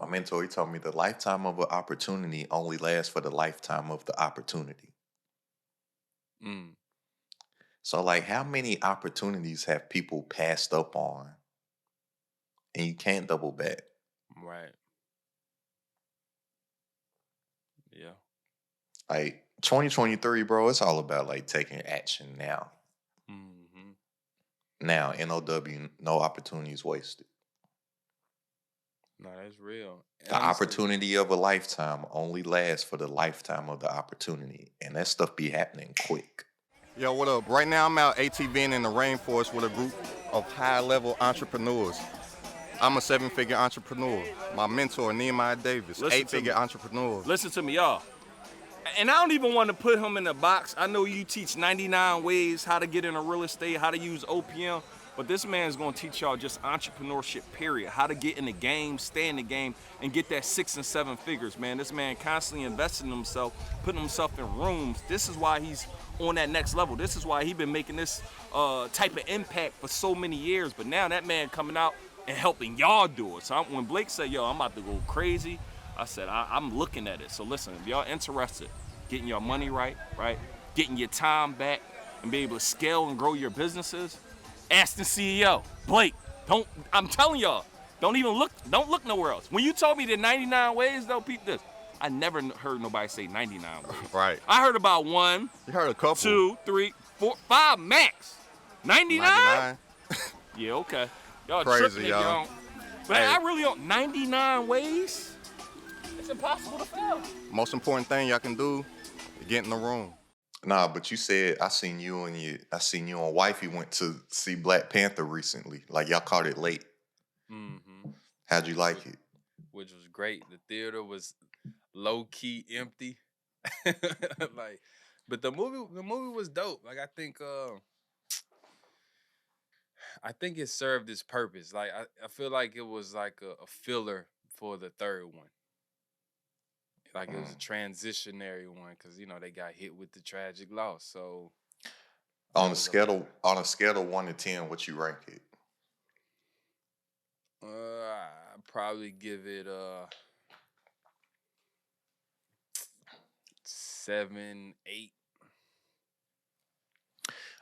My mentor, he told me the lifetime of an opportunity only lasts for the lifetime of the opportunity. Mm, So, like, how many opportunities have people passed up on and you can't double back? right. Yeah. Like, 2023, bro, it's all about like taking action now. Hmm. Now, N.O.W, no opportunities wasted. No, that's real. And The I'm gonna say, opportunity of a lifetime only lasts for the lifetime of the opportunity. And that stuff be happening quick. Yo, what up? Right now I'm out ATVing in the rainforest with a group of high-level entrepreneurs. I'm a seven-figure entrepreneur. My mentor, Nehemiah Davis, listen to eight-figure me. entrepreneur. Listen to me, y'all. And I don't even want to put him in a box. I know you teach 99 ways how to get into real estate, how to use OPM, but this man's gonna teach y'all just entrepreneurship, period. How to get in the game, stay in the game, and get that 6 and 7 figures, man. This man constantly investing in himself, putting himself in rooms. This is why he's on that next level. This is why he's been making this type of impact for so many years. But now that man coming out and helping y'all do it. So when Blake said, yo, I'm about to go crazy, I said, I'm looking at it. So listen, if y'all interested, getting your money right, getting your time back, and be able to scale and grow your businesses, AstenCeo, Blake, I'm telling y'all, don't look nowhere else. When you told me the 99 ways, though, peep this. I never heard nobody say 99 ways. Right. I heard about 1, You heard a couple. 2, 3, 4, 5 max. 99? 99. Yeah, okay. Y'all Crazy, tripping if y'all. y'all don't. But Hey. I really don't. 99 ways? It's impossible to fail. Most important thing y'all can do is get in the room. Nah, but you said I seen you and wifey went to see Black Panther recently. Like y'all caught it late. Mm-hmm. How'd you like it? Which was great. The theater was low key empty. Like, but the movie was dope. Like I think it served its purpose. Like I feel like it was like a filler for the third one. Like it was a Mm. transitionary one because they got hit with the tragic loss. So On there a was a scale of 1 to 10, what you rank it? I'd probably give it 7, 8.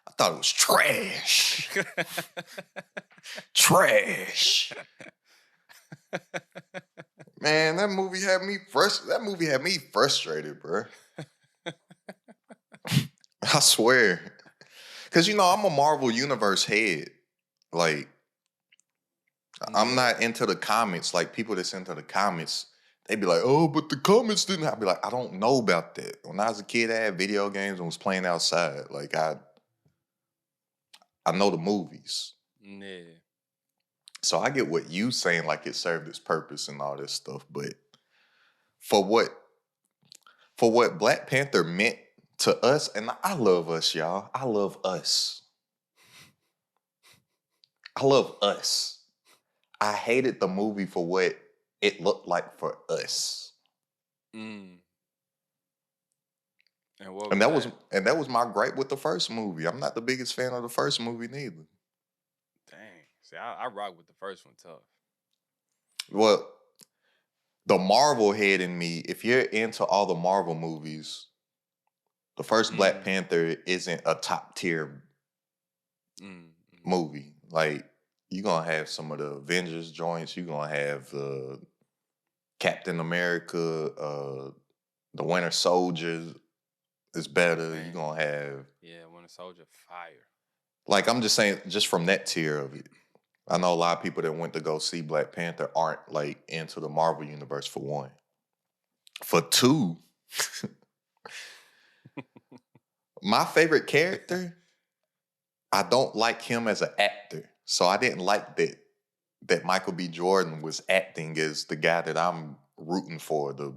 I thought it was trash. Trash. Man, that movie had me frustrated, bro. I swear. Cause I'm a Marvel Universe head. Like, I'm Yeah. not into the comics. Like people that's into the comics, they be like, "Oh, but the comics didn't." I be like, "I don't know about that." When I was a kid, I had video games and was playing outside. Like I know the movies, Yeah. so I get what you saying. Like it served its purpose and all this stuff, but for what Black Panther meant to us, and I love us, y'all. I love us. I love us. I hated the movie for what it looked like for us. Mm. And what And was that was that? and that was my gripe with the first movie. I'm not the biggest fan of the first movie neither. Dang. See, I rock with the first one tough. Well, the Marvel head in me, if you're into all the Marvel movies, the first Black Mm. Panther isn't a top tier Mm. movie. Like you're gonna have some of the Avengers joints, you're gonna have Captain America, the Winter Soldier is better. You're Man. gonna have Yeah, Winter Soldier fire. like I'm just saying, just from that tier of it. I know a lot of people that went to go see Black Panther aren't like into the Marvel universe for one. For two, my favorite character, I don't like him as an actor. So I didn't like that Michael B. Jordan was acting as the guy that I'm rooting for, the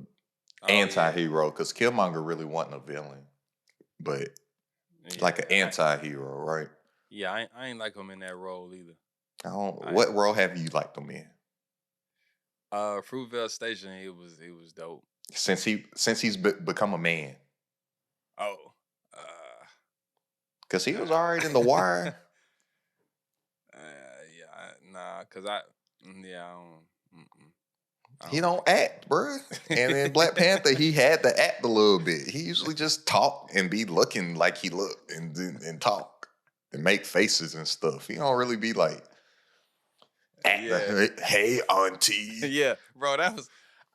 Oh yeah. anti-hero, because Killmonger really wasn't a villain, but like an Yeah. anti-hero, right? I ain't like him in that role either. I don't I what role have you liked him in? Fruitvale Station, it was dope. Since he's become a man. Oh. Because he was Uh, all right in The Wire. yeah, nah, cause I don't. Mm-mm. He don't act, bruh. And in Black Panther, he had to act a little bit. He usually just talk and be looking like he look and talk and make faces and stuff. He don't really be like, Yeah. hey, auntie. Yeah, bro,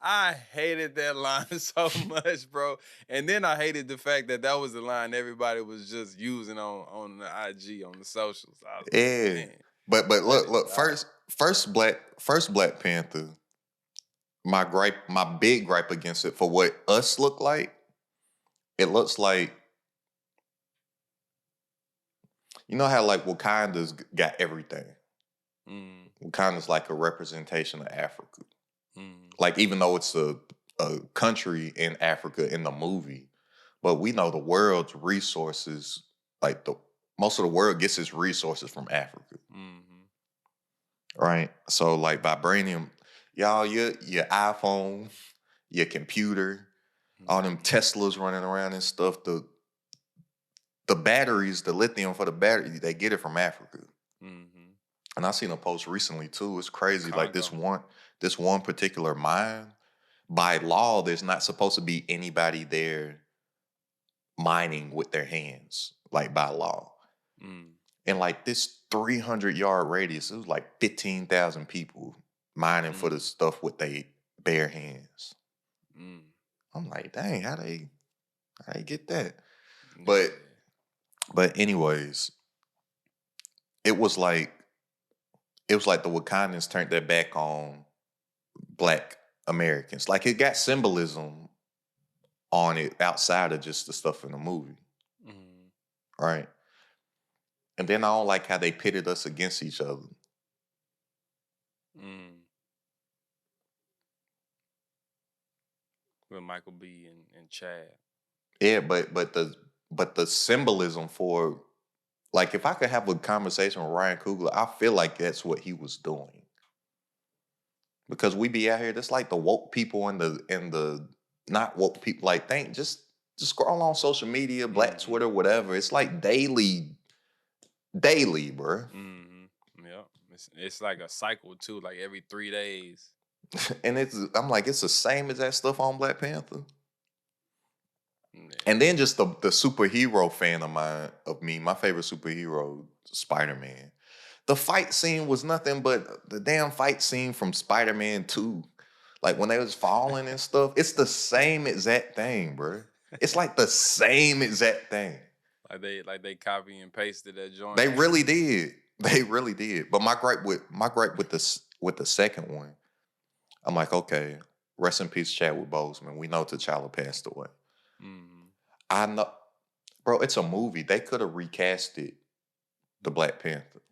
I hated that line so much, bro. And then I hated the fact that was the line everybody was just using on the IG, on the socials. I was like, Yeah. man. But let look, it look, stop. first Black Panther, my big gripe against it for what us look like, it looks like, you know how like Wakanda's got everything. Wakanda's like a representation of Africa. Like, even though it's a country in Africa in the movie, but we know the world's resources, like most of the world gets its resources from Africa. Right? So like vibranium, y'all, your iPhone, your computer, all them Teslas running around and stuff, the batteries, the lithium for the battery, they get it from Africa. And I seen a post recently too. It's crazy. Like this one particular mine, by law, there's not supposed to be anybody there mining with their hands, like by law. And like this 300-yard radius, it was like 15,000 people mining for the stuff with their bare hands. I'm like, dang, how they get that? But anyways, it was like the Wakandans turned their back on Black Americans. Like, it got symbolism on it outside of just the stuff in the movie. Right? And then I don't like how they pitted us against each other. With Michael B. and Chad. Yeah, but the symbolism for, like, if I could have a conversation with Ryan Coogler, I feel like that's what he was doing. Because we be out here, that's like the woke people and the not woke people. Like, just scroll on social media, Black Twitter, whatever. It's like daily, bro. Yeah, it's like a cycle too. Like every 3 days. And I'm like, it's the same as that stuff on Black Panther. And then just the superhero fan of me, my favorite superhero, Spider-Man. The fight scene was nothing but the damn fight scene from Spider-Man 2. Like when they was falling and stuff. It's the same exact thing, bro. It's like the same exact thing. Like they copy and pasted that joint. They really did. They really did. But my gripe with the second one, I'm like, okay, rest in peace, Chadwick Boseman. We know T'Challa passed away. I know, bro, it's a movie. They could have recasted the Black Panther.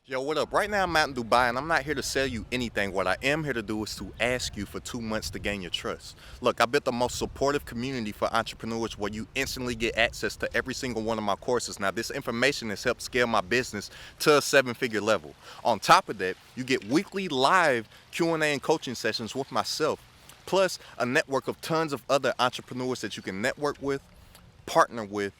Yo, what up? Right now I'm out in Dubai and I'm not here to sell you anything. What I am here to do is to ask you for 2 months to gain your trust. Look, I built the most supportive community for entrepreneurs where you instantly get access to every single one of my courses. Now, this information has helped scale my business to a 7-figure level. On top of that, you get weekly live Q&A and coaching sessions with myself, plus a network of tons of other entrepreneurs that you can network with, partner with,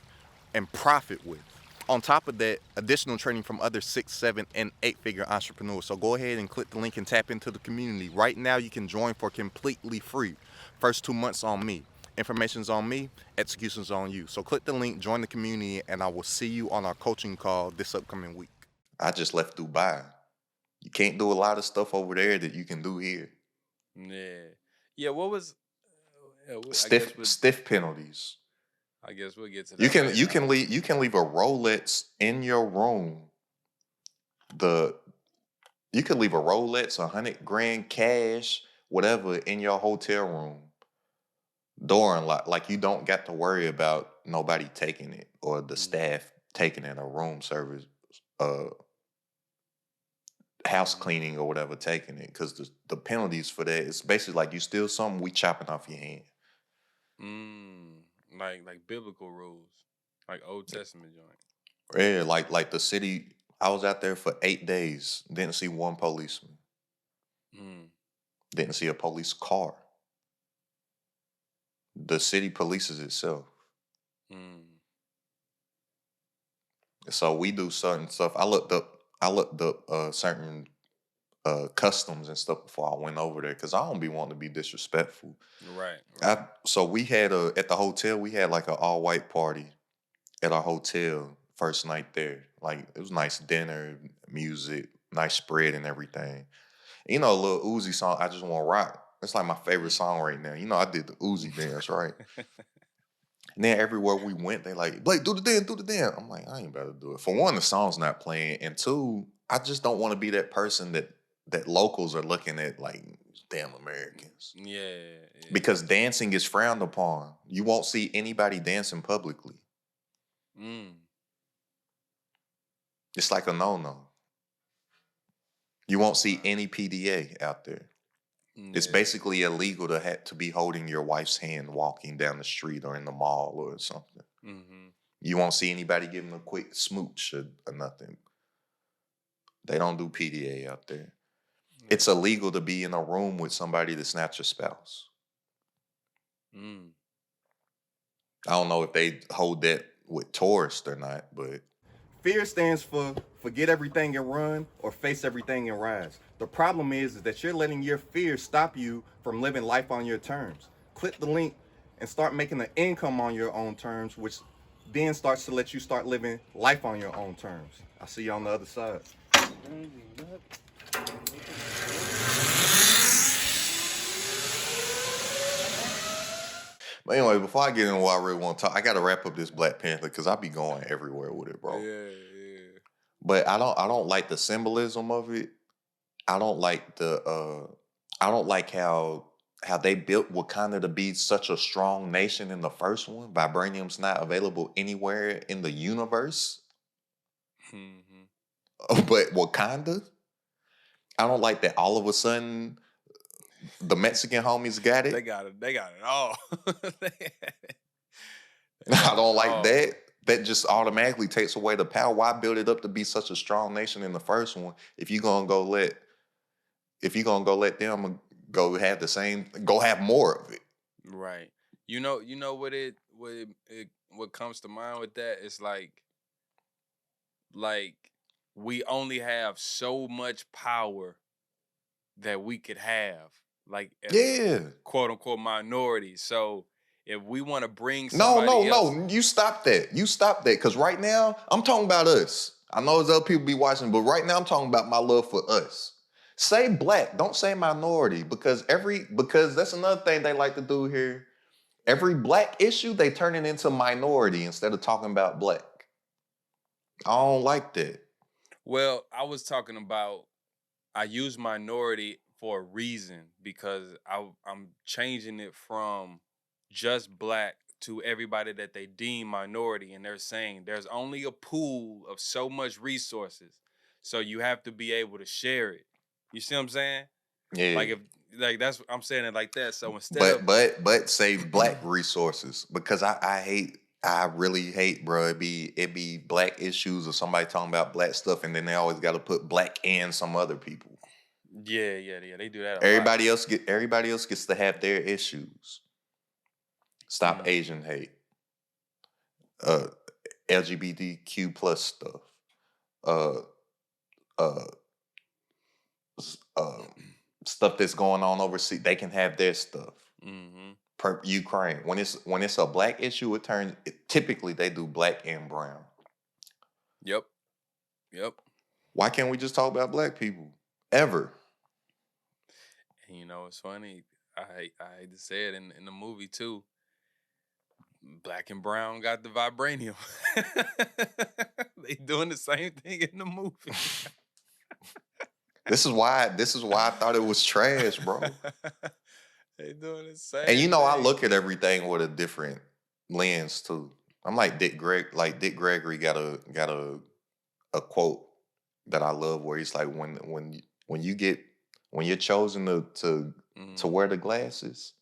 and profit with. On top of that, additional training from other 6, 7, and 8-figure entrepreneurs. So go ahead and click the link and tap into the community. Right now, you can join for completely free. First 2 months on me. Information's on me, execution's on you. So click the link, join the community, and I will see you on our coaching call this upcoming week. I just left Dubai. You can't do a lot of stuff over there that you can do here. Yeah. What was stiff penalties? I guess we'll get to that. You can leave a Rolex in your room. You can leave a Rolex, $100,000 cash, whatever, in your hotel room. Door unlocked. Like, you don't got to worry about nobody taking it or the staff taking it, or room service, house cleaning or whatever taking it. Because the penalties for that, it's basically like you steal something, we chopping off your hand. Like biblical rules, like Old Testament joint. Yeah, like the city. I was out there for 8 days. Didn't see one policeman. Didn't see a police car. The city polices itself. So we do certain stuff. I looked up certain customs and stuff before I went over there because I don't be wanting to be disrespectful. Right. So we had at the hotel we had like an all white party at our hotel first night there. Like it was nice dinner, music, nice spread and everything. You know, a little Uzi song, I Just Want to Rock. It's like my favorite song right now. You know, I did the Uzi dance, right? And then everywhere we went, they like, Blake, do the dance, do the dance. I'm like, I ain't about to do it. For one, the song's not playing. And two, I just don't want to be that person that locals are looking at like damn Americans. Yeah. Because dancing is frowned upon. You won't see anybody dancing publicly. Mm. It's like a no-no. You won't see any PDA out there. It's basically illegal to be holding your wife's hand walking down the street or in the mall or something. Mm-hmm. You won't see anybody giving a quick smooch or nothing. They don't do PDA out there. It's illegal to be in a room with somebody that's not your spouse. Mm. I don't know if they hold that with tourists or not, but Fear stands for forget everything and run or face everything and rise. The problem is that you're letting your fear stop you from living life on your terms. Click the link and start making an income on your own terms, which then starts to let you start living life on your own terms. I'll see you on the other side. But anyway, before I get into what I really want to talk, I got to wrap up this Black Panther because I be going everywhere with it, bro. Yeah. But I don't like the symbolism of it. I don't like I don't like how they built Wakanda to be such a strong nation in the first one. Vibranium's not available anywhere in the universe. Mm-hmm. But Wakanda, I don't like that all of a sudden the Mexican homies got They it. got it. They got it all. I don't like that. That just automatically takes away the power. Why build it up to be such a strong nation in the first one if you're gonna go let them go have more of it. Right. You know what comes to mind with that is like we only have so much power that we could have, like as Yeah. a quote unquote minority. So if we want to bring somebody else, No. You stop that. Because right now, I'm talking about us. I know there's other people be watching, but right now I'm talking about my love for us. Say black, don't say minority, because that's another thing they like to do here. Every black issue, they turn it into minority instead of talking about black. I don't like that. well, I was talking about I use minority for a reason because I'm changing it from just black to everybody that they deem minority, and they're saying there's only a pool of so much resources, so you have to be able to share it. You see what I'm saying? Yeah. Like if that's I'm saying it like that. So instead But say black resources, because I really hate, bro. It be black issues or somebody talking about black stuff, and then they always got to put black and some other people. yeah, they do that a lot. Everybody else gets to have their issues. Stop Asian hate. LGBTQ plus stuff. Uh, uh, stuff that's going on overseas. They can have their stuff. Mm-hmm. Ukraine. When it's a black issue, typically they do black and brown. Yep. Why can't we just talk about black people ever? And you know, it's funny. I hate to say it in the movie too. Black and brown got the vibranium. They doing the same thing in the movie. This is why I thought it was trash, bro. They doing the same. And you know, I thing. look at everything with a different lens too. I'm like Dick Gregory got a quote that I love where he's like, when you're chosen to wear the glasses,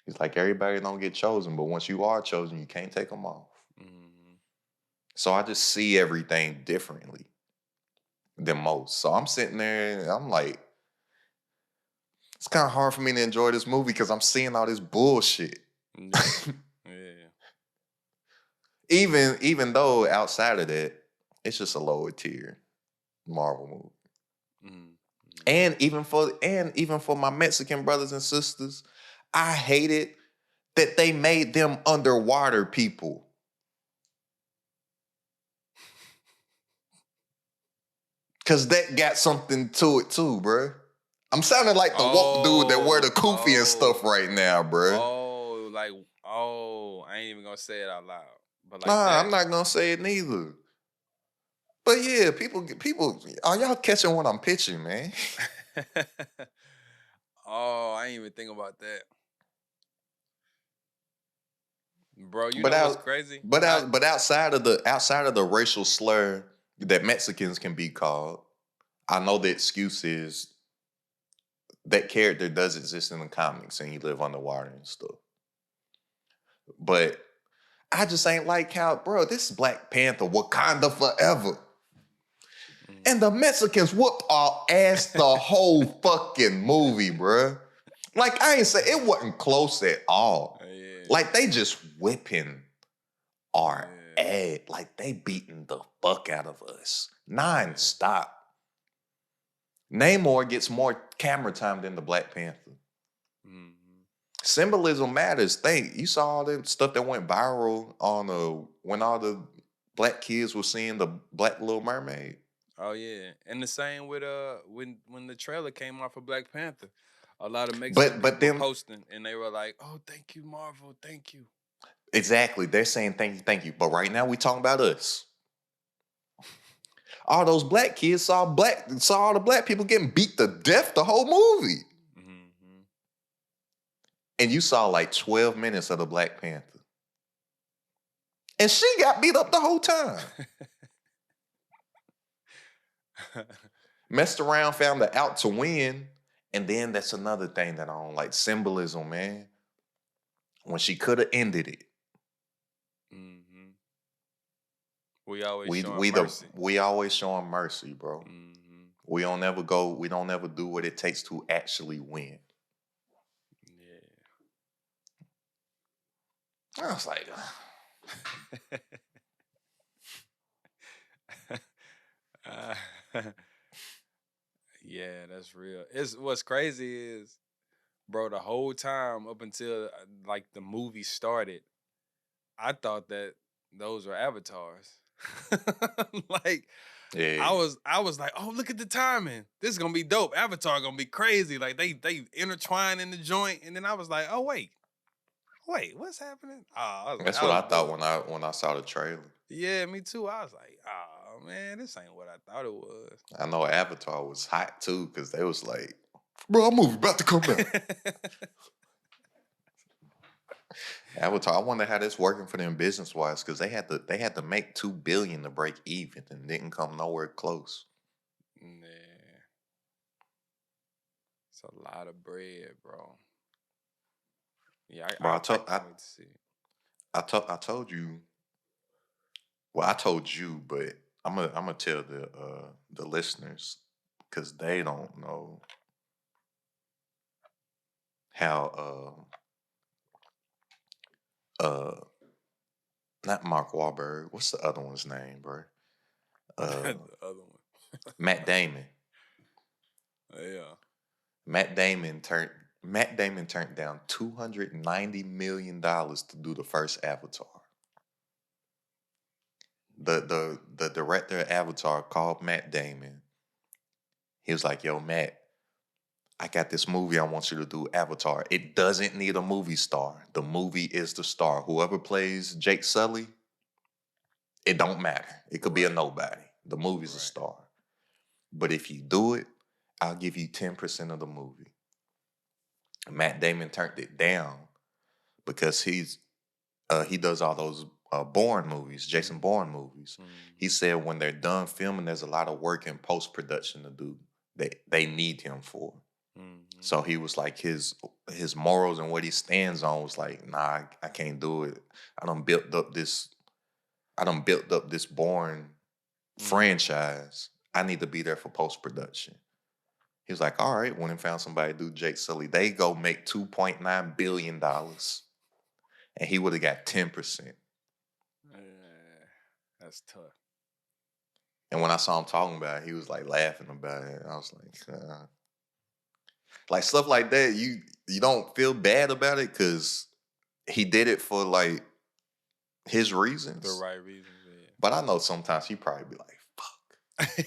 he's like, everybody don't get chosen, but once you are chosen, you can't take them off. Mm-hmm. So I just see everything differently than most. So I'm sitting there and I'm like, it's kind of hard for me to enjoy this movie because I'm seeing all this bullshit. Yeah. Even though outside of that, it's just a lower tier Marvel movie. And even for my Mexican brothers and sisters, I hated that they made them underwater people. Cause that got something to it too, bruh. I'm sounding like the woke dude that wear the kufi and stuff right now, bruh. I ain't even gonna say it out loud. But like Nah, that. I'm not gonna say it neither. But yeah, people, are y'all catching what I'm pitching, man? Oh, I ain't even think about that. Bro, you But know what's out, crazy? but outside of the racial slur that Mexicans can be called, I know the excuse is that character does exist in the comics and he live underwater and stuff. But I just ain't like how, bro, this is Black Panther, Wakanda forever. And the Mexicans whooped our ass the whole fucking movie, bro. Like, I ain't say it wasn't close at all. Yeah. Like, they just whipping our ass. Like, they beating the fuck out of us. Non-stop. Namor gets more camera time than the Black Panther. Symbolism matters. You saw all that stuff that went viral on when all the black kids were seeing the Black Little Mermaid. Oh yeah, and the same with when the trailer came out for Black Panther, a lot of Mexican people were posting and they were like, "Oh, thank you, Marvel, thank you." Exactly, they're saying thank you. But right now we talking about us. All those black kids saw all the black people getting beat to death the whole movie. And you saw like 12 minutes of the Black Panther. And she got beat up the whole time. Messed around, found the out to win. And then that's another thing that I don't like. Symbolism, man. When she could have ended it. We always showing mercy. We always showing mercy, bro. We don't ever do what it takes to actually win. Yeah. I was like, yeah, that's real. What's crazy is, bro, the whole time up until like the movie started, I thought that those were avatars. Like, yeah. I was like, oh, look at the timing. This is gonna be dope. Avatar gonna be crazy. Like they intertwine in the joint, and then I was like, oh wait, what's happening? That's what I thought when I saw the trailer. Yeah, me too. I was like, oh man, this ain't what I thought it was. I know Avatar was hot too, because they was like, bro, our movie about to come back. Avatar, I wonder how that's working for them business wise, because they had to make $2 billion to break even and didn't come nowhere close. Yeah, it's a lot of bread, bro. Yeah, bro, I can't wait to see. I told you. Well, I told you, but I'm gonna tell the listeners, because they don't know how not Mark Wahlberg. What's the other one's name, bro? The other one. Matt Damon. Yeah. Matt Damon turned down $290 million to do the first Avatar. The director of Avatar called Matt Damon. He was like, yo, Matt, I got this movie I want you to do, Avatar. It doesn't need a movie star. The movie is the star. Whoever plays Jake Sully, it don't matter. It could be a nobody. The movie's a star. But if you do it, I'll give you 10% of the movie. Matt Damon turned it down because he does all those Bourne movies, Jason Bourne movies. He said when they're done filming, there's a lot of work in post-production to do that they need him for. So he was like, his morals and what he stands on was like, nah, I can't do it. I done built up this Bourne franchise. I need to be there for post-production. He was like, all right, went and found somebody to do Jake Sully. They go make $2.9 billion. And he would have got 10%. Yeah, that's tough. And when I saw him talking about it, he was like laughing about it. I was like stuff like that. You don't feel bad about it because he did it for like his The reasons. right reasons, yeah. But I know sometimes he probably be like, "Fuck."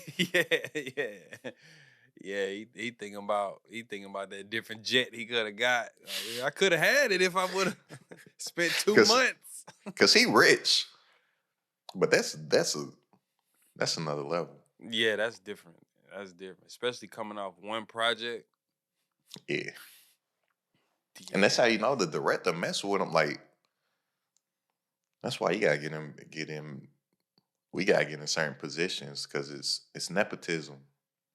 yeah. Yeah, he thinking about that different jet he could have got. Like, I could have had it if I would have spent 2 Cause, months. Cause he rich. But that's another level. Yeah, that's different. That's different, especially coming off one project. Yeah. And that's Yeah, how you know the director mess with him. Like, that's why you gotta get him. We gotta get in certain positions because it's nepotism.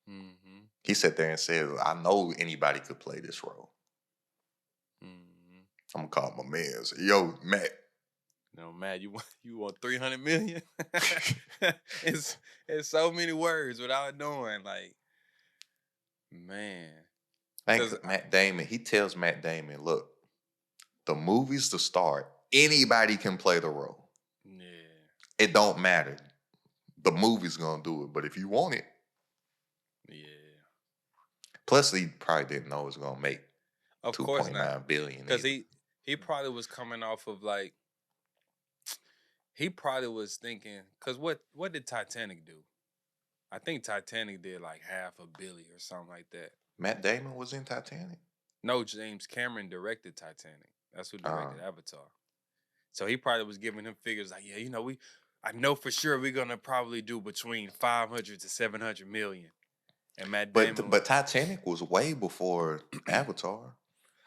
mm-hmm, He sat there and said, I know anybody could play this role. mm-hmm. I'm gonna call my man and say, yo, Matt. No, Matt, you want 300 million? it's so many words without doing like, man, because Thank Matt Damon. He tells Matt Damon, look, the movie's the start. Anybody can play the role. yeah, It don't matter. The movie's gonna do it. But if you want it, yeah, plus he probably didn't know it was gonna make of course not, 2.9 billion because either. he probably was coming off of like he probably was thinking, because what did Titanic do? I think Titanic did like $500 million or something like that. Matt Damon was in Titanic. No, James Cameron directed Titanic. That's who Uh, directed Avatar. So he probably was giving him figures like, yeah, I know for sure we're gonna probably do between 500 to 700 million. And Matt Damon, but Titanic was way before Avatar.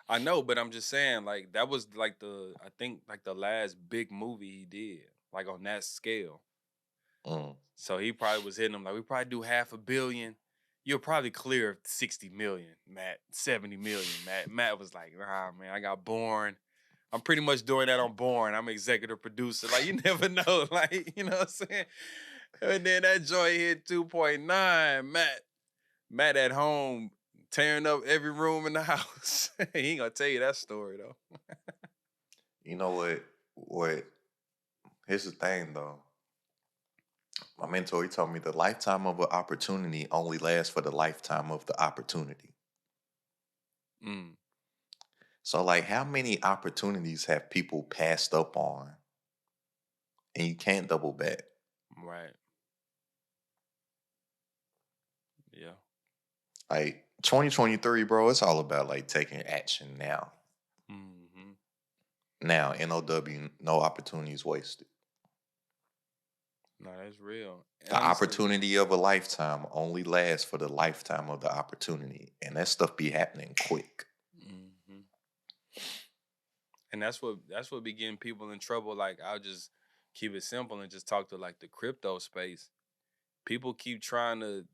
I know, but I'm just saying, like that was like I think like the last big movie he did, like on that scale. Mm. So he probably was hitting them like, we probably do $500 million. You'll probably clear 60 million, Matt. 70 million, Matt. Matt was like, nah, man, I got Born. I'm pretty much doing that on Born. I'm executive producer. Like, you never know. Like, you know what I'm saying? And then that joint hit 2.9. Matt at home tearing up every room in the house. He ain't gonna tell you that story though. You know what? What? Here's the thing, though. My mentor, he told me the lifetime of an opportunity only lasts for the lifetime of the opportunity. Mm, So, like, how many opportunities have people passed up on, and you can't double back? right. Yeah. Like 2023, bro, it's all about like taking action now. Mm-hmm. Now, N.O.W, no opportunities wasted. No, that's real. The Honestly, opportunity of a lifetime only lasts for the lifetime of the opportunity, and that stuff be happening quick. mm-hmm. And that's what be getting people in trouble. Like, I'll just keep it simple and just talk to like the crypto space. People keep trying to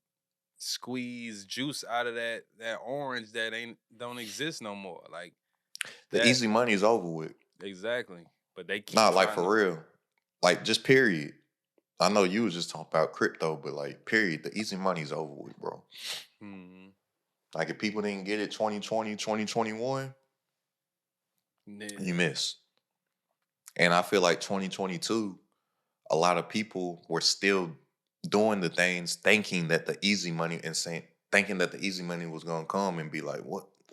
squeeze juice out of that orange that don't exist no more. Like The that easy money is over with. exactly. But they keep Nah, like trying for to. real. Like just period. I know you was just talking about crypto, but like period, the easy money's over with, bro. Hmm. Like if people didn't get it 2020, 2021, you Yeah. miss. And I feel like 2022, a lot of people were still doing the things thinking that the easy money and saying thinking that the easy money was gonna come and be like,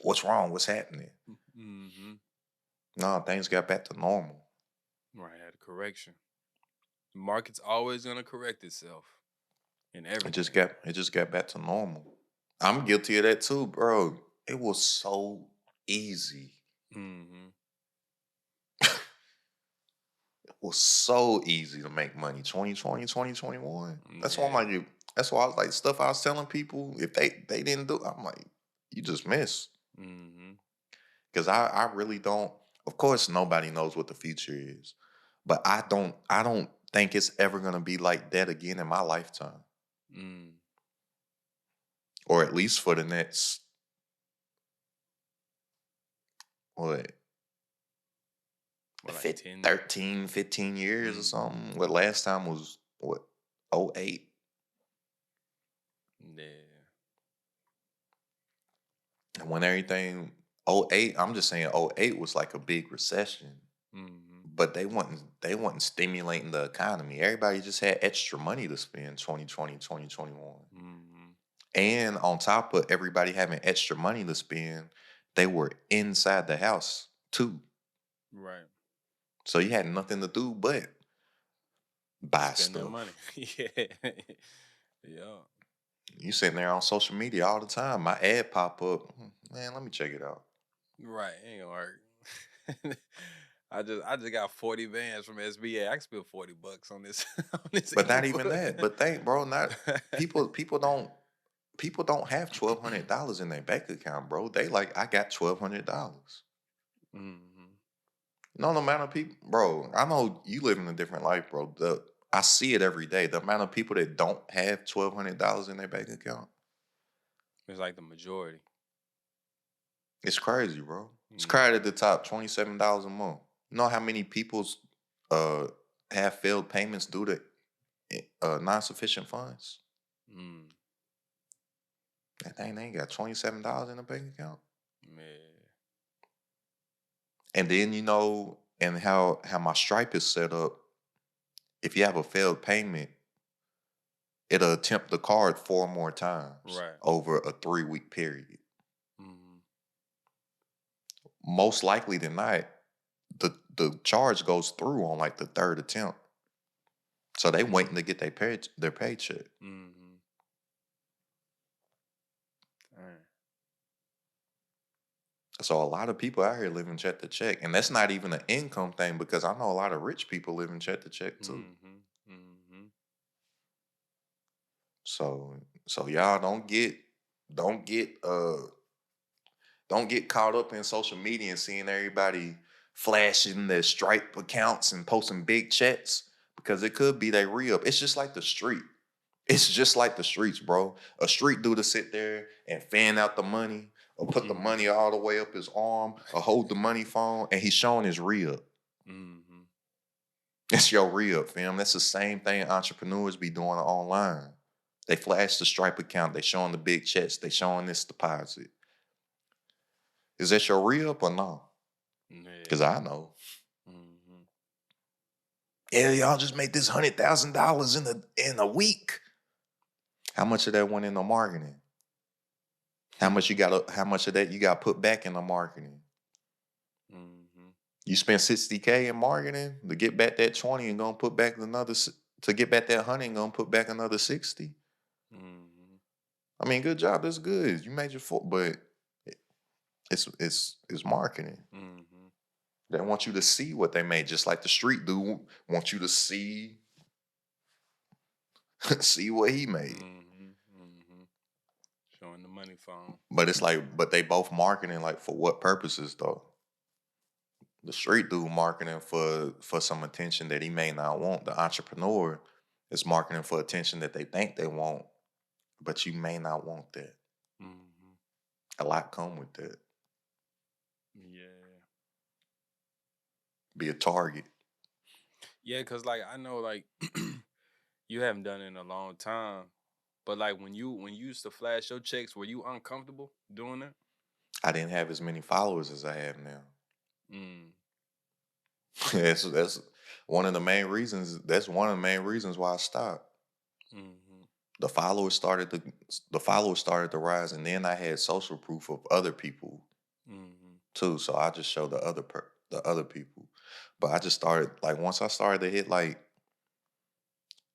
what's wrong? What's happening? Mm-hmm. No, things got back to normal. Right. Had a correction. The market's always gonna correct itself in everything. It just got back to normal. I'm guilty of that too, bro. It was so easy. Mm-hmm. It was so easy to make money. 2020, 2021. That's why I'm Yeah. like, that's why I was like, stuff I was telling people, if they didn't do, I'm like, you just miss. Mm-hmm. Because I really don't, of course nobody knows what the future is. But I don't think it's ever gonna be like that again in my lifetime. Mm. Or at least for the next what Well, like 10. 13, 15 years or Mm. something. What last time was what, '08? Yeah. And when everything '08, I'm just saying '08 was like a big recession. Mm-hmm. but they wasn't stimulating the economy. Everybody just had extra money to spend 2020, 2021. Mm-hmm. And on top of everybody having extra money to spend, they were inside the house too. Right. So you had nothing to do but buy Spend that money. stuff. Yeah. Yeah. You sitting there on social media all the time. My ad pop up. Man, let me check it out. Right. Ain't gonna work. I just got 40 bands from SBA. I can spend $40 on this on this But not even ebook. that. But think, bro, not people don't have $1,200 in their bank account, bro. They like, I got $1,200. Mm-hmm. No amount of people, bro. I know you live in a different life, bro. I see it every day. The amount of people that don't have $1,200 in their bank account, It's like the majority. it's crazy, bro. It's Mm. crazy at the top, $27 a month. You know how many people's uh have failed payments due to non-sufficient funds? Mm. That thing, they ain't got $27 in the bank account. Man. And then and how my Stripe is set up, if you have a failed payment, it'll attempt the card 4 more times Right. over a 3-week period. Mm-hmm. Most likely than not, the charge goes through on like the 3rd attempt. So they waiting to get their paycheck. Mm-hmm. Dang. So a lot of people out here living check to check, and that's not even an income thing, because I know a lot of rich people living check to check too. Mm-hmm. Mm-hmm. So y'all don't get uh don't get caught up in social media and seeing everybody flashing their Stripe accounts and posting big checks, because it could be their re-up. It's just like the street. It's just like the streets, bro. A street dude to sit there and fan out the money, or put the Mm-hmm. money all the way up his arm, or hold the money phone, and he's showing his re-up. Mm-hmm. It's your re-up, fam. That's the same thing entrepreneurs be doing online. They flash the Stripe account, they showing the big checks, they showing this deposit. Is that your re-up or no? Because Yeah. I know. Mm-hmm. Yeah, y'all just made this $100,000 in a week. How much of that went into marketing? How much how much of that you got put back into marketing? Mm-hmm. You spent 60K in marketing to get back that 20, and gonna put back to get back that 100, and gonna put back another 60. Mm-hmm. I mean, good job. That's good. You made your full, but it's marketing. Mm-hmm. They want you to see what they made, just like the street dude want you to see see what he made. Mm-hmm. Mm-hmm. Showing the money phone. But it's like, but they both marketing like for what purposes though? The street dude marketing for some attention that he may not want. The entrepreneur is marketing for attention that they think they want, but you may not want that. Mm-hmm. A lot come with that. Yeah. Be a target. Yeah, cause like I know like you haven't done it in a long time. But like when you used to flash your checks, were you uncomfortable doing that? I didn't have as many followers as I have now. Mm. That's one of the main reasons. That's one of the main reasons why I stopped. Mm-hmm. The followers started to rise, and then I had social proof of other people Mm-hmm. too. So I just showed the other people. But I just started, like, once I started to hit like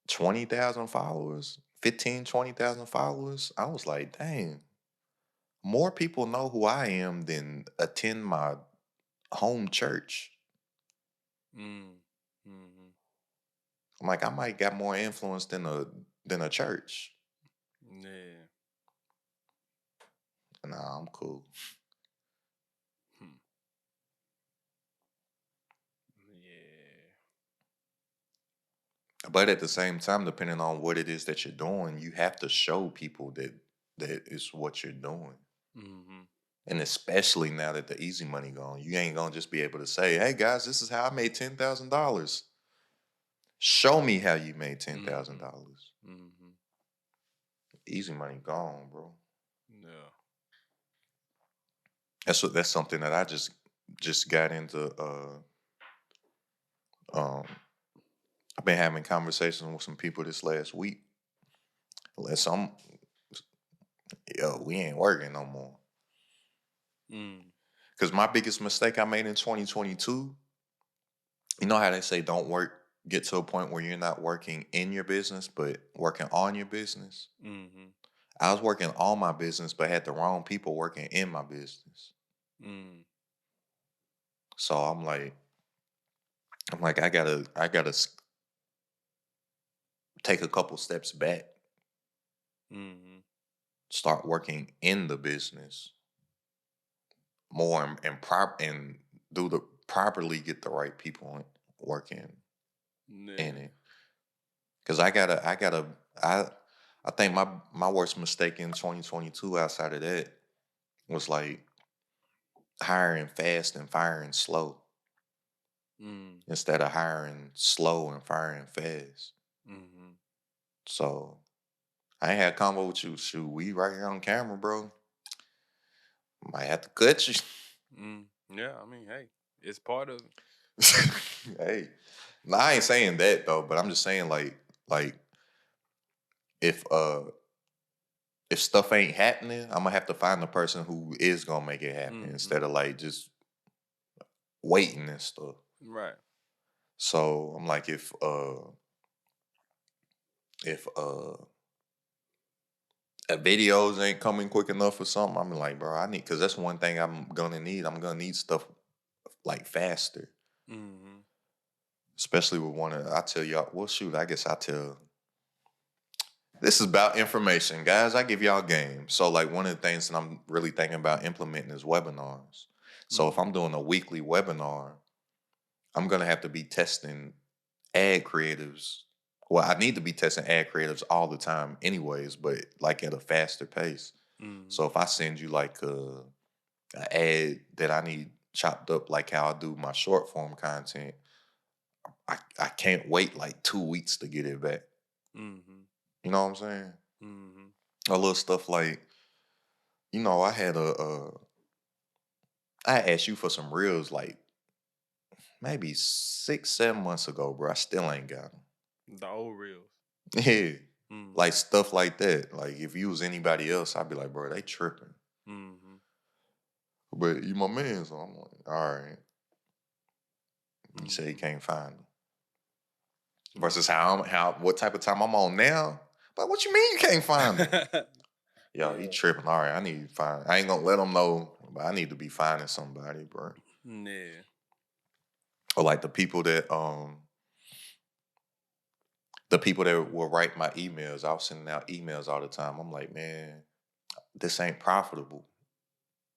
20,000 followers, 15, 20,000 followers, I was like, dang, more people know who I am than attend my home church. Mm. Mm-hmm. I'm like, I might got more influence than a church. Yeah. Nah, I'm cool. Hmm. Yeah. But at the same time, depending on what it is that you're doing, you have to show people that is what you're doing. Mm-hmm. And especially now that the easy money gone, you ain't gonna just be able to say, "Hey guys, this is how I made $10,000." Show me how you made Mm-hmm. $10,000. Mm-hmm. Easy money gone, bro. Yeah. That's something that I just got into Um, I've been having conversations with some people this last week. Unless we ain't working no more. Because my biggest mistake I made in 2022, you know how they say get to a point where you're not working in your business, but working on your business? Mm-hmm. I was working on my business, but had the wrong people working in my business. So I'm like, I gotta take a couple steps back, start working in the business more and properly get the right people working in it. Because I think my worst mistake in 2022 outside of that was like hiring fast and firing slow instead of hiring slow and firing fast. So I ain't had a convo with you. Shoot, we right here on camera, bro. Might have to cut you. Yeah, I mean, hey, it's part of it. Hey, no, I ain't saying that though, but I'm just saying like if stuff ain't happening, I'm gonna have to find the person who is gonna make it happen instead of like just waiting and stuff. Right. So I'm like, if videos ain't coming quick enough or something, I'm like, bro, because that's one thing I'm gonna need. I'm gonna need stuff like faster. Especially with I tell y'all, well, shoot, I guess I tell. This is about information, guys. I give y'all game. So, like, one of the things that I'm really thinking about implementing is webinars. So, if I'm doing a weekly webinar, I'm gonna have to be testing ad creatives. Well, I need to be testing ad creatives all the time, anyways, but like at a faster pace. So, if I send you like an ad that I need chopped up, like how I do my short form content, I can't wait like 2 weeks to get it back. You know what I'm saying? A little stuff like, I had I asked you for some reels like maybe 6-7 months ago, bro. I still ain't got them. The old reels. Yeah, like stuff like that. Like if you was anybody else, I'd be like, bro, they tripping. But you my man, so I'm like, all right. You say you can't find them. Versus what type of time I'm on now. But what you mean you can't find them? Yo, he tripping. All right, I need to find. I ain't gonna let him know, but I need to be finding somebody, bro. Yeah. Or like the people that will write my emails. I was sending out emails all the time. I'm like, man, this ain't profitable.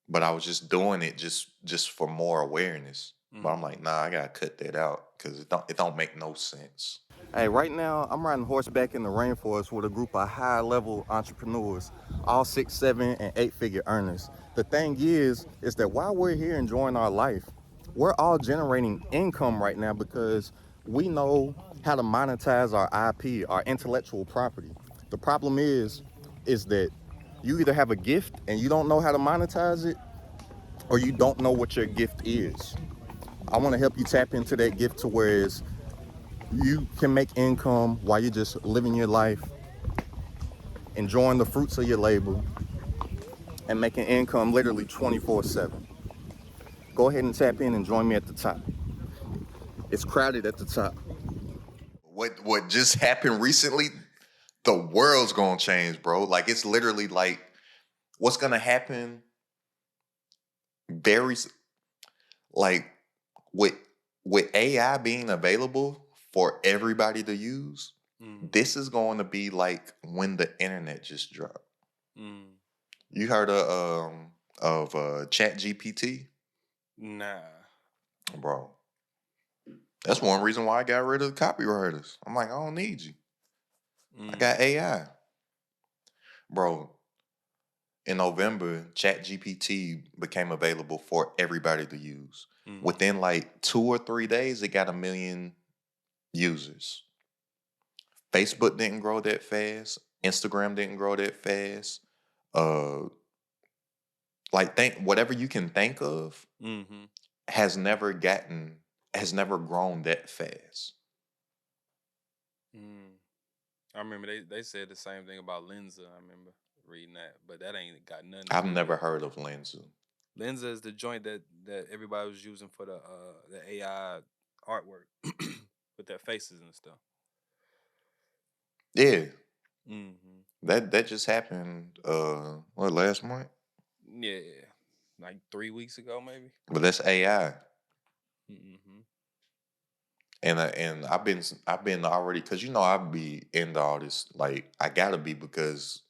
But I was just doing it just for more awareness. But I'm like, nah, I gotta cut that out because it don't make no sense. Hey, right now I'm riding horseback in the rainforest with a group of high-level entrepreneurs, all 6, 7, and 8-figure earners. The thing is that while we're here enjoying our life, we're all generating income right now because we know how to monetize our IP, our intellectual property. The problem is that you either have a gift and you don't know how to monetize it, or you don't know what your gift is. I want to help you tap into that gift to where you can make income while you're just living your life, enjoying the fruits of your labor, and making income literally 24/7. Go ahead and tap in and join me at the top. It's crowded at the top. What just happened recently, the world's gonna change, bro. Like it's literally like what's gonna happen very like with AI being available for everybody to use, this is going to be like when the internet just dropped. You heard of Chat GPT? Nah. Bro. That's one reason why I got rid of the copywriters. I'm like, I don't need you. I got AI. Bro, in November, Chat GPT became available for everybody to use. Within like 2 or 3 days, it got 1 million users. Facebook didn't grow that fast. Instagram didn't grow that fast. Whatever you can think of has never gotten has never grown that fast. Mm. I remember they said the same thing about Lenza. I remember reading that, but that ain't got nothing to I've do never with heard of Lenzu. Lenza is the joint that everybody was using for the AI artwork with their faces and stuff. Yeah, Mm-hmm. that just happened. What, last month? Yeah, like 3 weeks ago, maybe. But that's AI. Mm-hmm. And I've been already, because you know I be into all this, like I gotta be, because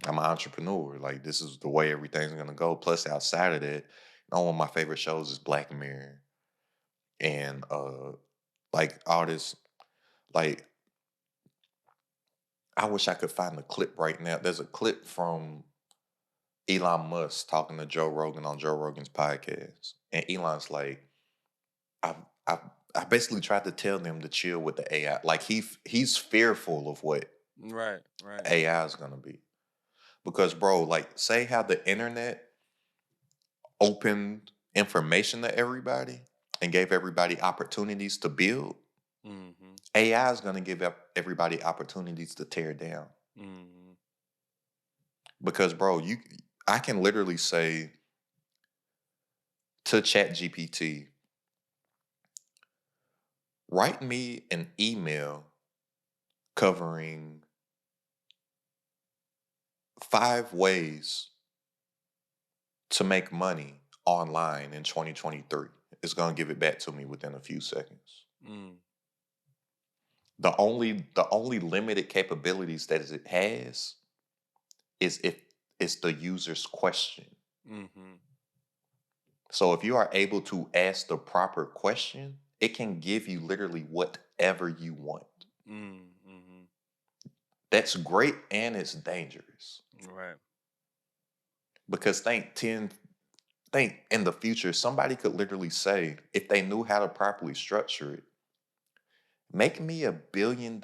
I'm an entrepreneur. Like this is the way everything's gonna go. Plus outside of that, one of my favorite shows is Black Mirror. And like all this, like I wish I could find the clip right now. There's a clip from Elon Musk talking to Joe Rogan on Joe Rogan's podcast. And Elon's like, I I I basically tried to tell them to chill with the AI. Like he's fearful of what Right, right. AI is gonna be. Because bro, like say how the internet opened information to everybody and gave everybody opportunities to build, Mm-hmm. AI is gonna give everybody opportunities to tear down. Mm-hmm. Because bro, I can literally say to ChatGPT, write me an email covering 5 ways to make money online in 2023. It's gonna give it back to me within a few seconds. Mm. The only limited capabilities that it has is if it's the user's question. Mm-hmm. So if you are able to ask the proper question, it can give you literally whatever you want. Mm-hmm. That's great and it's dangerous. Right. Because think in the future, somebody could literally say, if they knew how to properly structure it, make me $1 billion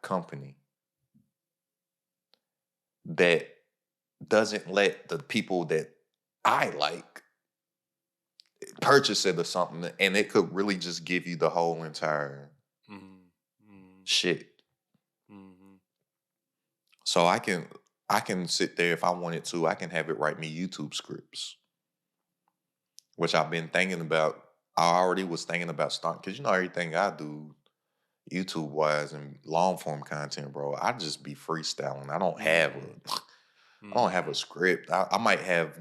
company that doesn't let the people that I like purchase it or something, and it could really just give you the whole entire Mm-hmm. shit. Mm-hmm. So I can sit there if I wanted to, I can have it write me YouTube scripts, which I've been thinking about. I already was thinking about starting, because you know everything I do YouTube wise and long form content, bro. I just be freestyling. Mm-hmm. I don't have a script. I might have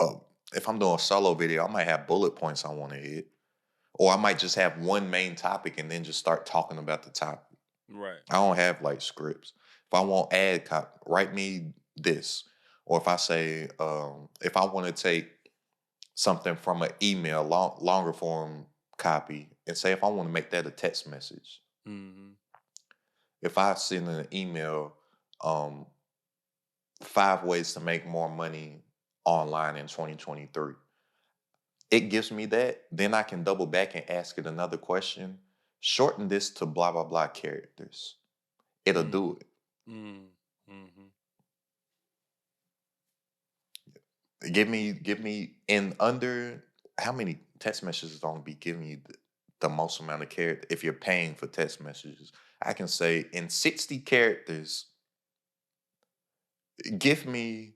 uh, if I'm doing a solo video, I might have bullet points I want to hit. Or I might just have one main topic and then just start talking about the topic. Right. I don't have like scripts. If I want write me this. Or if I say, if I want to take something from an email, longer form copy, and say if I want to make that a text message. Mm-hmm. If I send an email, um, 5 ways to make more money online in 2023. It gives me that. Then I can double back and ask it another question. Shorten this to blah blah blah characters. It'll do it. Mm-hmm. Give me in under how many text messages only be giving you the most amount of character if you're paying for text messages. I can say in 60 characters, give me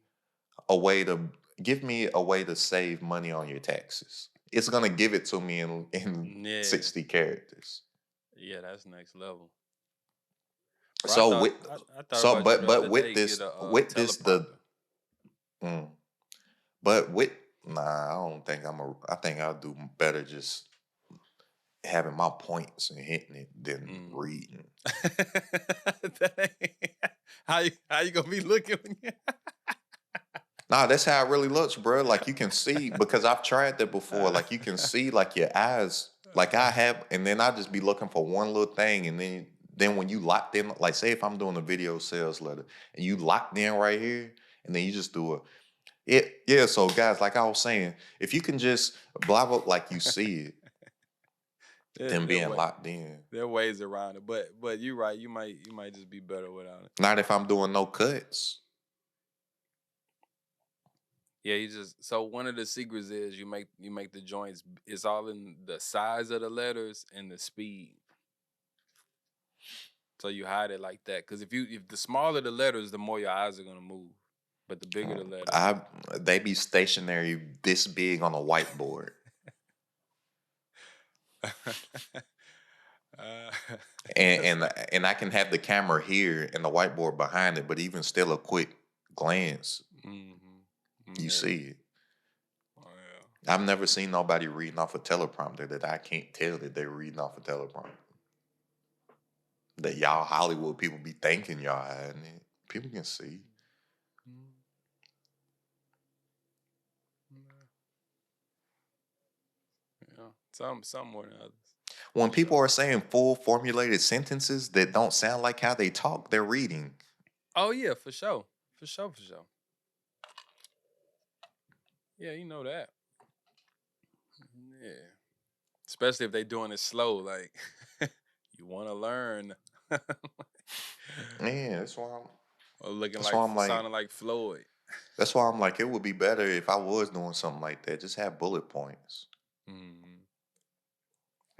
a way to save money on your taxes. It's gonna give it to me in Yeah. 60 characters. Yeah, that's next level. Bro, So with I thought about you the other with day. this Get a the teleprompter. mm, but with nah, I don't think I think I'll do better just having my points and hitting it than Mm. reading. How you gonna be looking when you? Nah, that's how it really looks, bro. Like you can see, because I've tried that before. Like you can see like your eyes, like I have, and then I just be looking for one little thing, and then when you locked in, like say if I'm doing a video sales letter and you locked in right here, and then you just do yeah. So guys, like I was saying, if you can just blah blah like you see it, then There being way locked in. there are ways around it, but you're right. You might just be better without it. Not if I'm doing no cuts. Yeah, you just so one of the secrets is you make the joints. It's all in the size of the letters and the speed. So you hide it like that. Because if the smaller the letters, the more your eyes are gonna move. But the bigger the letters. I they be stationary this big on a whiteboard. uh, And that's and and I can have the camera here and the whiteboard behind it, but even still a quick glance, you yeah. see it. Oh, yeah. I've never seen nobody reading off a teleprompter that I can't tell that they're reading off a teleprompter. That y'all Hollywood people be thinking y'all hiding it. People can see. Mm, yeah. Some more than others. When For sure. people are saying full formulated sentences that don't sound like how they talk, they're reading. Oh yeah, for sure. For sure, for sure. Yeah, you know that. Yeah. Especially if they doing it slow, like you wanna learn. Yeah, that's why I'm Or looking that's like why I'm like sounding like Floyd. that's why I'm like it would be better if I was doing something like that. Just have bullet points. Mm,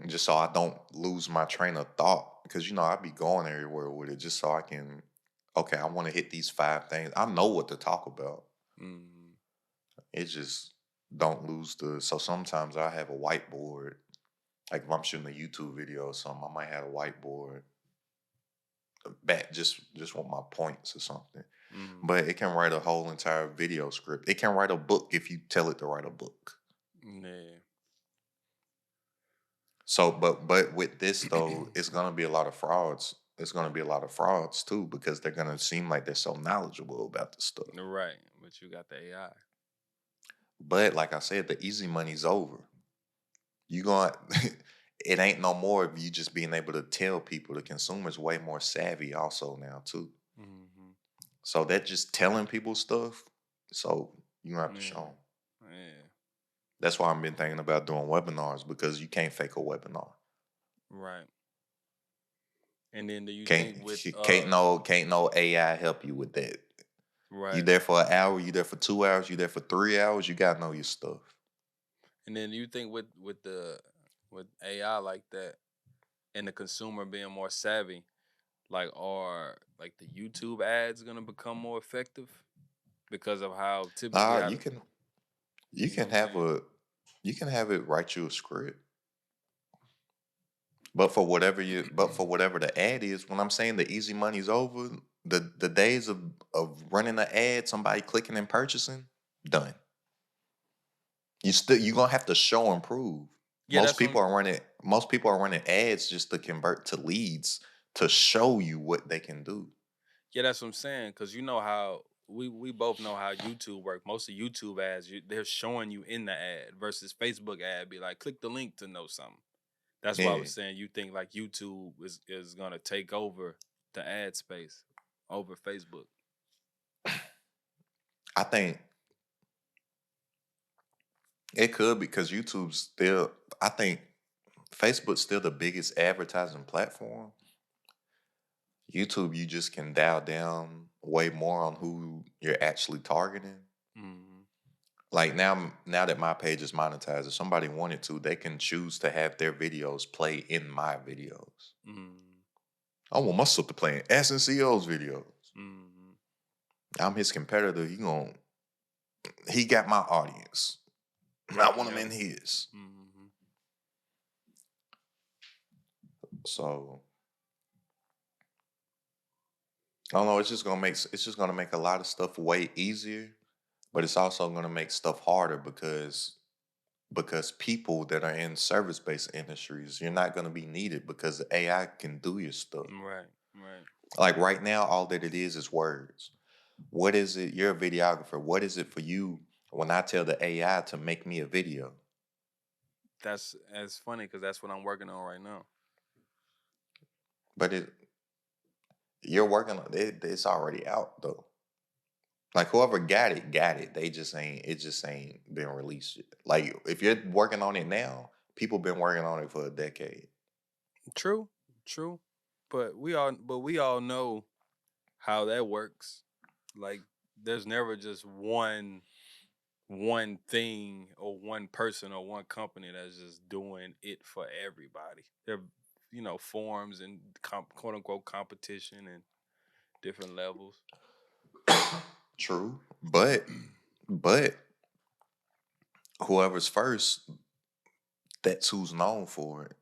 Just so I don't lose my train of thought. Because I be going everywhere with it just so I can okay, I want to hit these 5 things. I know what to talk about. mm, It just don't lose the so sometimes I have a whiteboard. Like if I'm shooting a YouTube video or something, I might have a whiteboard back just want my points or something. mm. But it can write a whole entire video script. It can write a book if you tell it to write a book. Yeah. So, but with this though, it's gonna be a lot of frauds. It's gonna be a lot of frauds too because they're gonna seem like they're so knowledgeable about this stuff. Right. But you got the AI. But like I said, the easy money's over. You going it ain't no more of you just being able to tell people. The consumer's way more savvy also now too. Mm-hmm. So that just telling people stuff. So you gonna have to show 'em. Yeah. Yeah. That's why I've been thinking about doing webinars because you can't fake a webinar. Right. And then do you Can't think with can't no AI help you with that. You right. there for an hour, you there for 2 hours, you there for 3 hours, you gotta know your stuff. And then you think with AI like that and the consumer being more savvy, like are like the YouTube ads gonna become more effective because of how typically Nah, how you you know can what I'm have saying? it write you a script. But for whatever the ad is, when I'm saying the easy money's over, the days of running an ad, somebody clicking and purchasing, done. You gonna have to show and prove. Yeah, that's what Most people are running ads just to convert to leads to show you what they can do. that's what I'm saying. Cause you know how we both know how YouTube work. Most of YouTube ads, they're showing you in the ad versus Facebook ad be like, click the link to know something. That's why I Yeah. was saying you think like YouTube is gonna take over the ad space over Facebook. I think it could because YouTube's still I think Facebook's still the biggest advertising platform. YouTube, you just can dial down way more on who you're actually targeting. Mm-hmm. Like now that my page is monetized, if somebody wanted to, they can choose to have their videos play in my videos. Mm-hmm. I want my stuff to play in AstenCeo's videos. Mm-hmm. I'm his competitor. He got my audience. I want him Yep. in his. Mm-hmm. So I don't know. It's just gonna make a lot of stuff way easier, but it's also gonna make stuff harder because people that are in service based industries, you're not gonna be needed because the AI can do your stuff. Right. Right. Like right now, all that it is words. What is it? You're a videographer. What is it for you when I tell the AI to make me a video? That's funny because that's what I'm working on right now. But you're working on it. It's already out though. Like whoever got it. It just ain't been released yet. Like if you're working on it now, people been working on it for a decade. True. True. But we all know how that works. Like there's never just one one thing or one person or one company that's just doing it for everybody. There, forms and quote unquote competition and different levels. True, but whoever's first, that's who's known for it.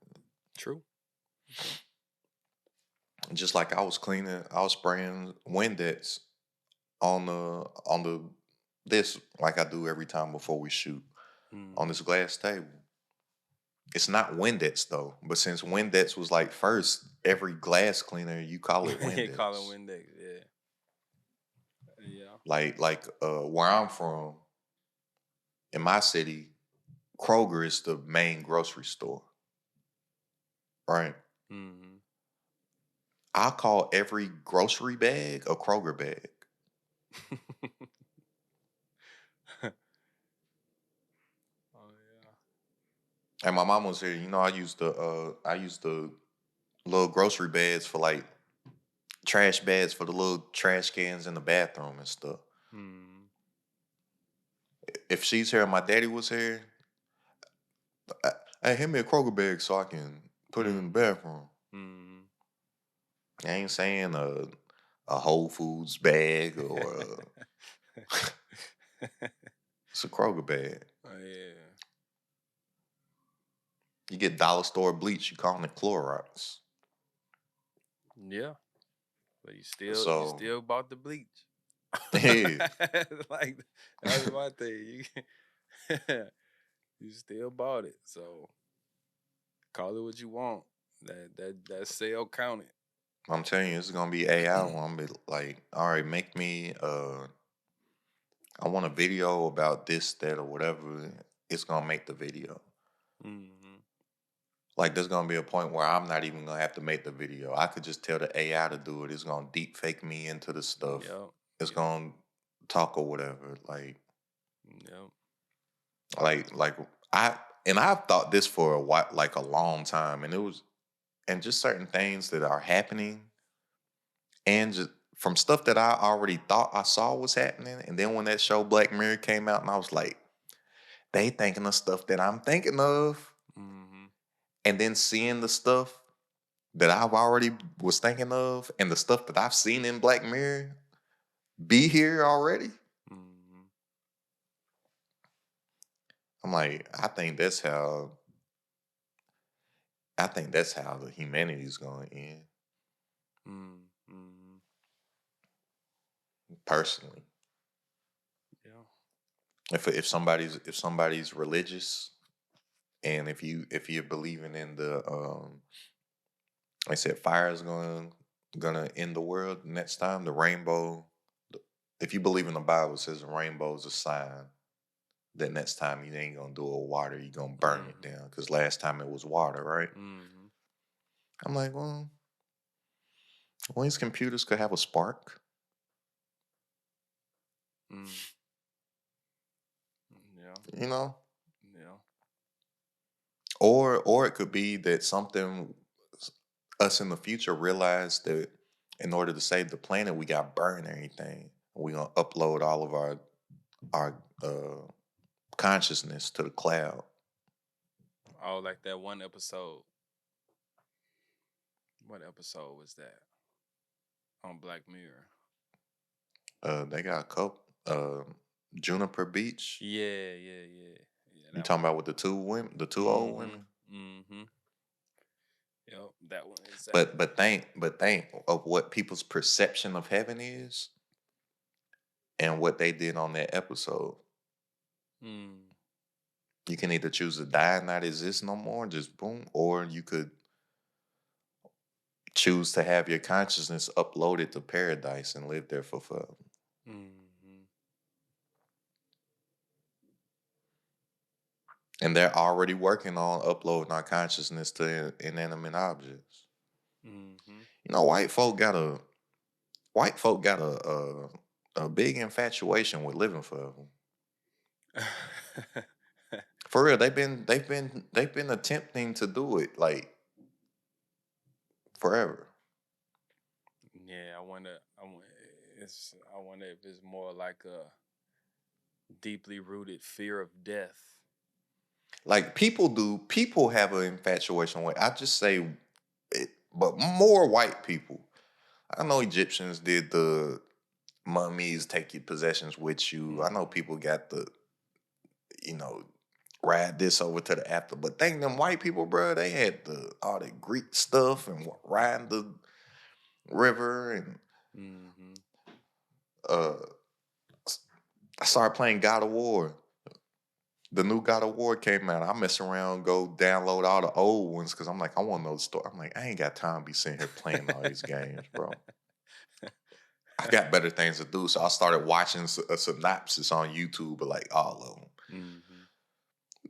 True. Just like I was spraying Windex on the this like I do every time before we shoot on this glass table. It's not Windex though, but since Windex was like first, every glass cleaner you call it They Windex. call it Windex. Yeah. Yeah. Like where I'm from, in my city, Kroger is the main grocery store, right? Mm-hmm. I call every grocery bag a Kroger bag. Oh yeah. And my mom was here. I used the little grocery bags for like trash bags for the little trash cans in the bathroom and stuff. Mm-hmm. If she's here and my daddy was here, hey, hand me a Kroger bag so I can put it in the bathroom. Mm-hmm. I ain't saying a Whole Foods bag or it's a Kroger bag. Oh yeah. You get dollar store bleach, you calling it Clorox. Yeah. But you So still bought the bleach. hey, Like that's my thing. You still bought it. So call it what you want. That sale counted. I'm telling you, it's gonna be AI. I'm gonna be like, all right, make me I want a video about this, that, or whatever. It's gonna make the video. Mm-hmm. Like there's gonna be a point where I'm not even gonna have to make the video. I could just tell the AI to do it. It's gonna deep fake me into the stuff. Yep. It's Yep. gonna talk or whatever. Yep. Like I and I've thought this for a while, like a long time, and just certain things that are happening, and just from stuff that I already thought I saw was happening, and then when that show Black Mirror came out, and I was like, they thinking of stuff that I'm thinking of, Mm-hmm. and then seeing the stuff that I've already was thinking of, and the stuff that I've seen in Black Mirror be here already. Mm-hmm. I'm like, I think that's how the humanity's going to end. Mm-hmm. Personally, Yeah. if somebody's religious, and if you're believing in the I said fire is gonna end the world next time, the rainbow. If you believe in the Bible, it says the rainbow is a sign that next time you ain't gonna do it with water, you're gonna burn it down. Because last time it was water, right? Mm-hmm. I'm like, well, these computers could have a spark. Mm. Yeah. You know? Yeah. Or it could be that something us in the future realize that in order to save the planet, we got to burn everything. We gonna upload all of our consciousness to the cloud. Oh, like that one episode. What episode was that on Black Mirror? They got a couple. Juniper Beach. Yeah, yeah, yeah, yeah. You That talking one. about with the two women, the two old Mm-hmm. women? Mm-hmm. Yep, that one exactly. But think of what people's perception of heaven is, and what they did on that episode. Mm. You can either choose to die and not exist no more, just boom, or you could choose to have your consciousness uploaded to paradise and live there for forever. Mm-hmm. And they're already working on uploading our consciousness to inanimate objects. Mm-hmm. You know, white folk got a big infatuation with living forever. For real, they've been attempting to do it like forever. Yeah, I wonder. I wonder if it's more like a deeply rooted fear of death. Like people have an infatuation with. I just say, but more white people. I know Egyptians did the mummies take your possessions with you. I know people got the, you know, ride this over to the after. But think them white people, bro, they had all the Greek stuff and riding the river and Mm-hmm. uh I started playing God of War. The new God of War came out. I mess around, go download all the old ones because I'm like, I want to know the story. I'm like, I ain't got time to be sitting here playing all these games, bro. I got better things to do. So I started watching a synopsis on YouTube of like all of them. Mm-hmm.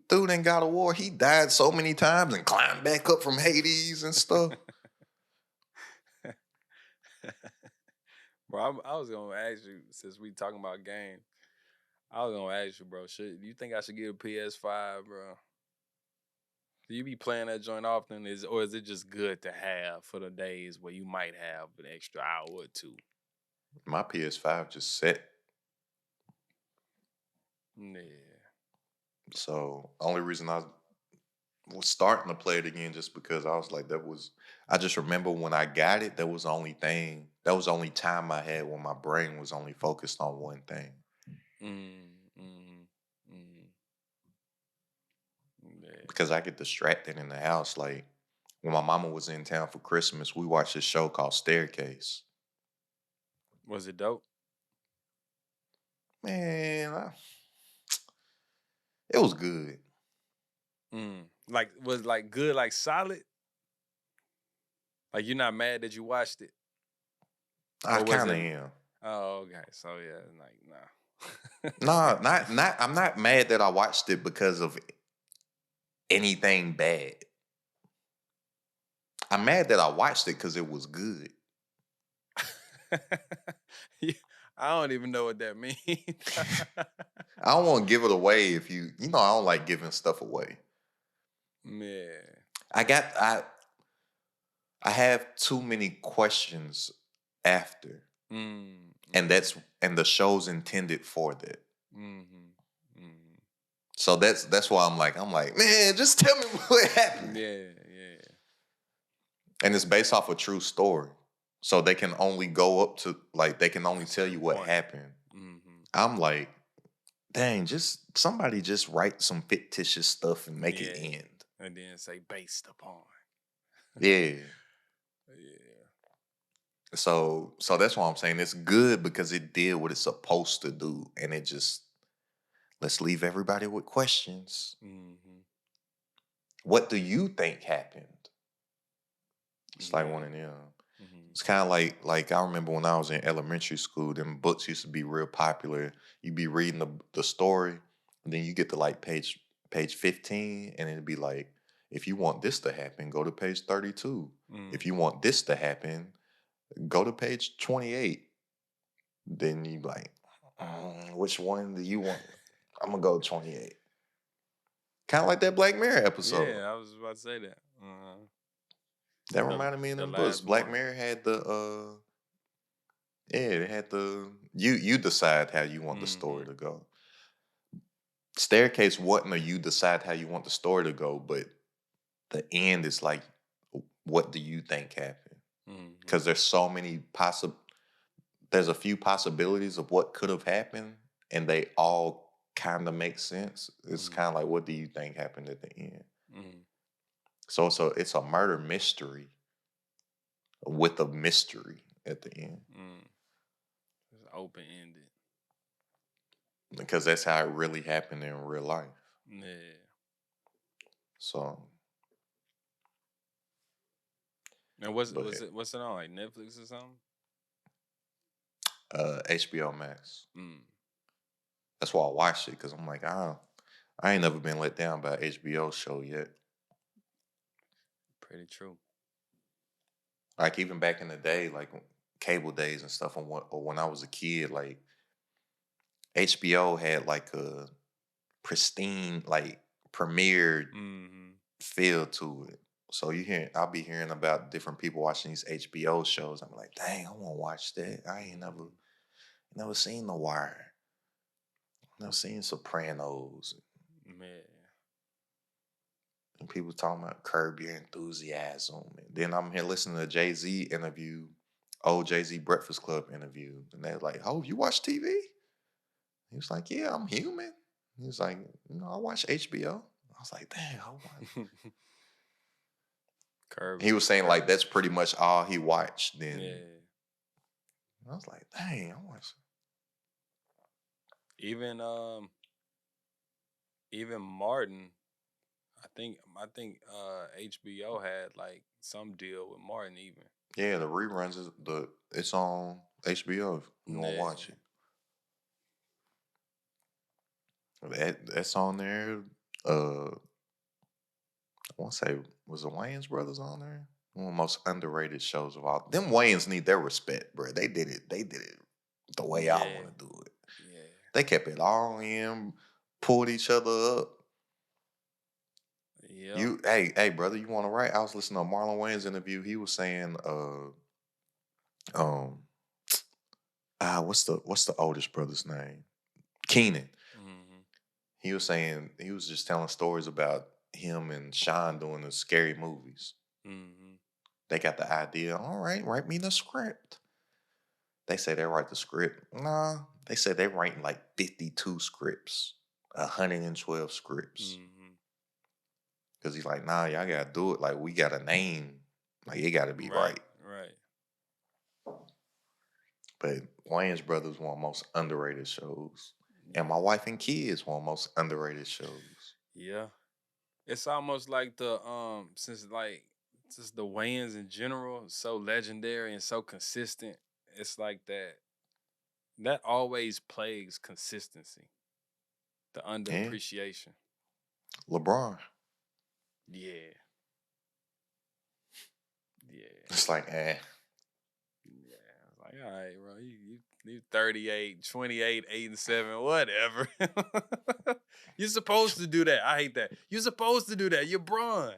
Dude in God of War, he died so many times and climbed back up from Hades and stuff. Bro, I was gonna ask you, since we talking about games, I was gonna ask you, bro, do you think I should get a PS5, bro? Do you be playing that joint often? Or is it just good to have for the days where you might have an extra hour or two? My PS5 just set. Yeah. So only reason I was starting to play it again just because I was like, I just remember when I got it, that was the only thing, that was the only time I had when my brain was only focused on one thing. Mm-hmm. Yeah. Because I get distracted in the house. Like when my mama was in town for Christmas, we watched this show called Staircase. Was it dope? Man, it was good. Like, was like good, like solid? Like you're not mad that you watched it? I Or was kind it? of am. Oh, okay. So yeah, like nah. No, not. I'm not mad that I watched it because of anything bad. I'm mad that I watched it because it was good. I don't even know what that means. I don't want to give it away if you know I don't like giving stuff away. Yeah. I got I have too many questions after. Mm, And the show's intended for that. mm-hmm, mm. So that's why I'm like, man, just tell me what happened. Yeah. And it's based off a true story. So they can only go up to like they can only tell you what Point. happened. Mm-hmm. I'm like, dang, just somebody just write some fictitious stuff and make it end. And then say based upon. Yeah. Yeah. So that's why I'm saying it's good because it did what it's supposed to do. And it just let's leave everybody with questions. Mm-hmm. What do you think happened? It's like Yeah. one of them. Mm-hmm. It's kind of like I remember when I was in elementary school, them books used to be real popular. You'd be reading the story, and then you get to like page 15, and it'd be like, if you want this to happen, go to page 32. If you want this to happen, go to page 28. Then you like, which one do you want? I'm gonna go 28. Kind of like that Black Mirror episode. Yeah, I was about to say that. That reminded me of The them books. last Black one. Mirror had the yeah, they had the you decide how you want the story to go. Staircase wasn't a you decide how you want the story to go, but the end is like, what do you think happened? Because there's a few possibilities of what could have happened, and they all kind of make sense. It's kind of like, what do you think happened at the end? So it's a murder mystery with a mystery at the end. It's open ended. Because that's how it really happened in real life. Yeah. So And what's it on, like Netflix or something? HBO Max. That's why I watched it, because I'm like, I ain't never been let down by an HBO show yet. Pretty true. Like even back in the day, like cable days and stuff, or when I was a kid, like HBO had like a pristine, like premiered feel to it. So I'll be hearing about different people watching these HBO shows. I'm like, dang, I want to watch that. I ain't never seen The Wire. seeing Sopranos Man. and people talking about Curb Your Enthusiasm. And then I'm here listening to Jay-Z interview, old Jay-Z Breakfast Club interview. And they're like, oh, you watch TV? He was like, yeah, I'm human. He was like, I watch HBO. I was like, dang, I watch. Curb. He was saying like that's pretty much all he watched. Then Yeah. I was like, dang, I watch. Even Martin, I think HBO had like some deal with Martin even. Yeah, the reruns it's on HBO if you want to watch it. That's on there. I want to say, was the Wayans brothers on there? One of the most underrated shows of all. Them Wayans need their respect, bro. They did it the way I want to do it. Yeah. They kept it all in, pulled each other up. Yeah. Hey, brother, you want to write? I was listening to Marlon Wayans interview. He was saying, what's the oldest brother's name? Keenan. Mm-hmm. He was saying, he was just telling stories about him and Sean doing the scary movies. Mm-hmm. They got the idea. All right, write me the script. They say they write the script. Nah, they say they writing like 52 scripts, 112 scripts. Because he's like, nah, y'all got to do it. Like, we got a name. Like, it got to be right. Right. But Wayans Brothers one of the most underrated shows. And My Wife and Kids one of the most underrated shows. Yeah. It's almost like since the Wayans in general is so legendary and so consistent, it's like that always plagues consistency. The underappreciation. LeBron. Yeah. Yeah. It's like, Yeah. It's like, all right, bro. You 38, 28, 8 and 7, whatever. You're supposed to do that. I hate that. You're supposed to do that. You're Bron.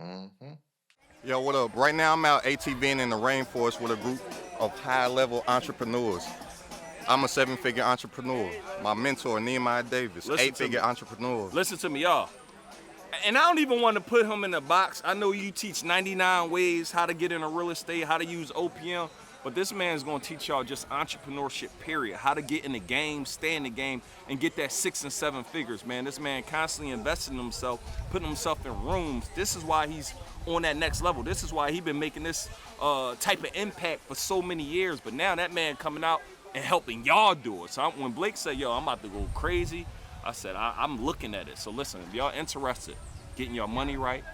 Mm-hmm. Yo, what up? Right now I'm out ATVing in the rainforest with a group of high-level entrepreneurs. I'm a 7-figure entrepreneur. My mentor, Nehemiah Davis, 8-figure entrepreneur. Listen to me, y'all. And I don't even want to put him in a box. I know you teach 99 ways how to get into real estate, how to use OPM, but this man's going to teach y'all just entrepreneurship, period. How to get in the game, stay in the game, and get that 6 and 7 figures, man. This man constantly investing in himself, putting himself in rooms. This is why he's on that next level. This is why he's been making this type of impact for so many years. But now that man coming out and helping y'all do it. So when Blake said, yo, I'm about to go crazy, I said, I'm looking at it. So listen, if y'all interested, getting your money right,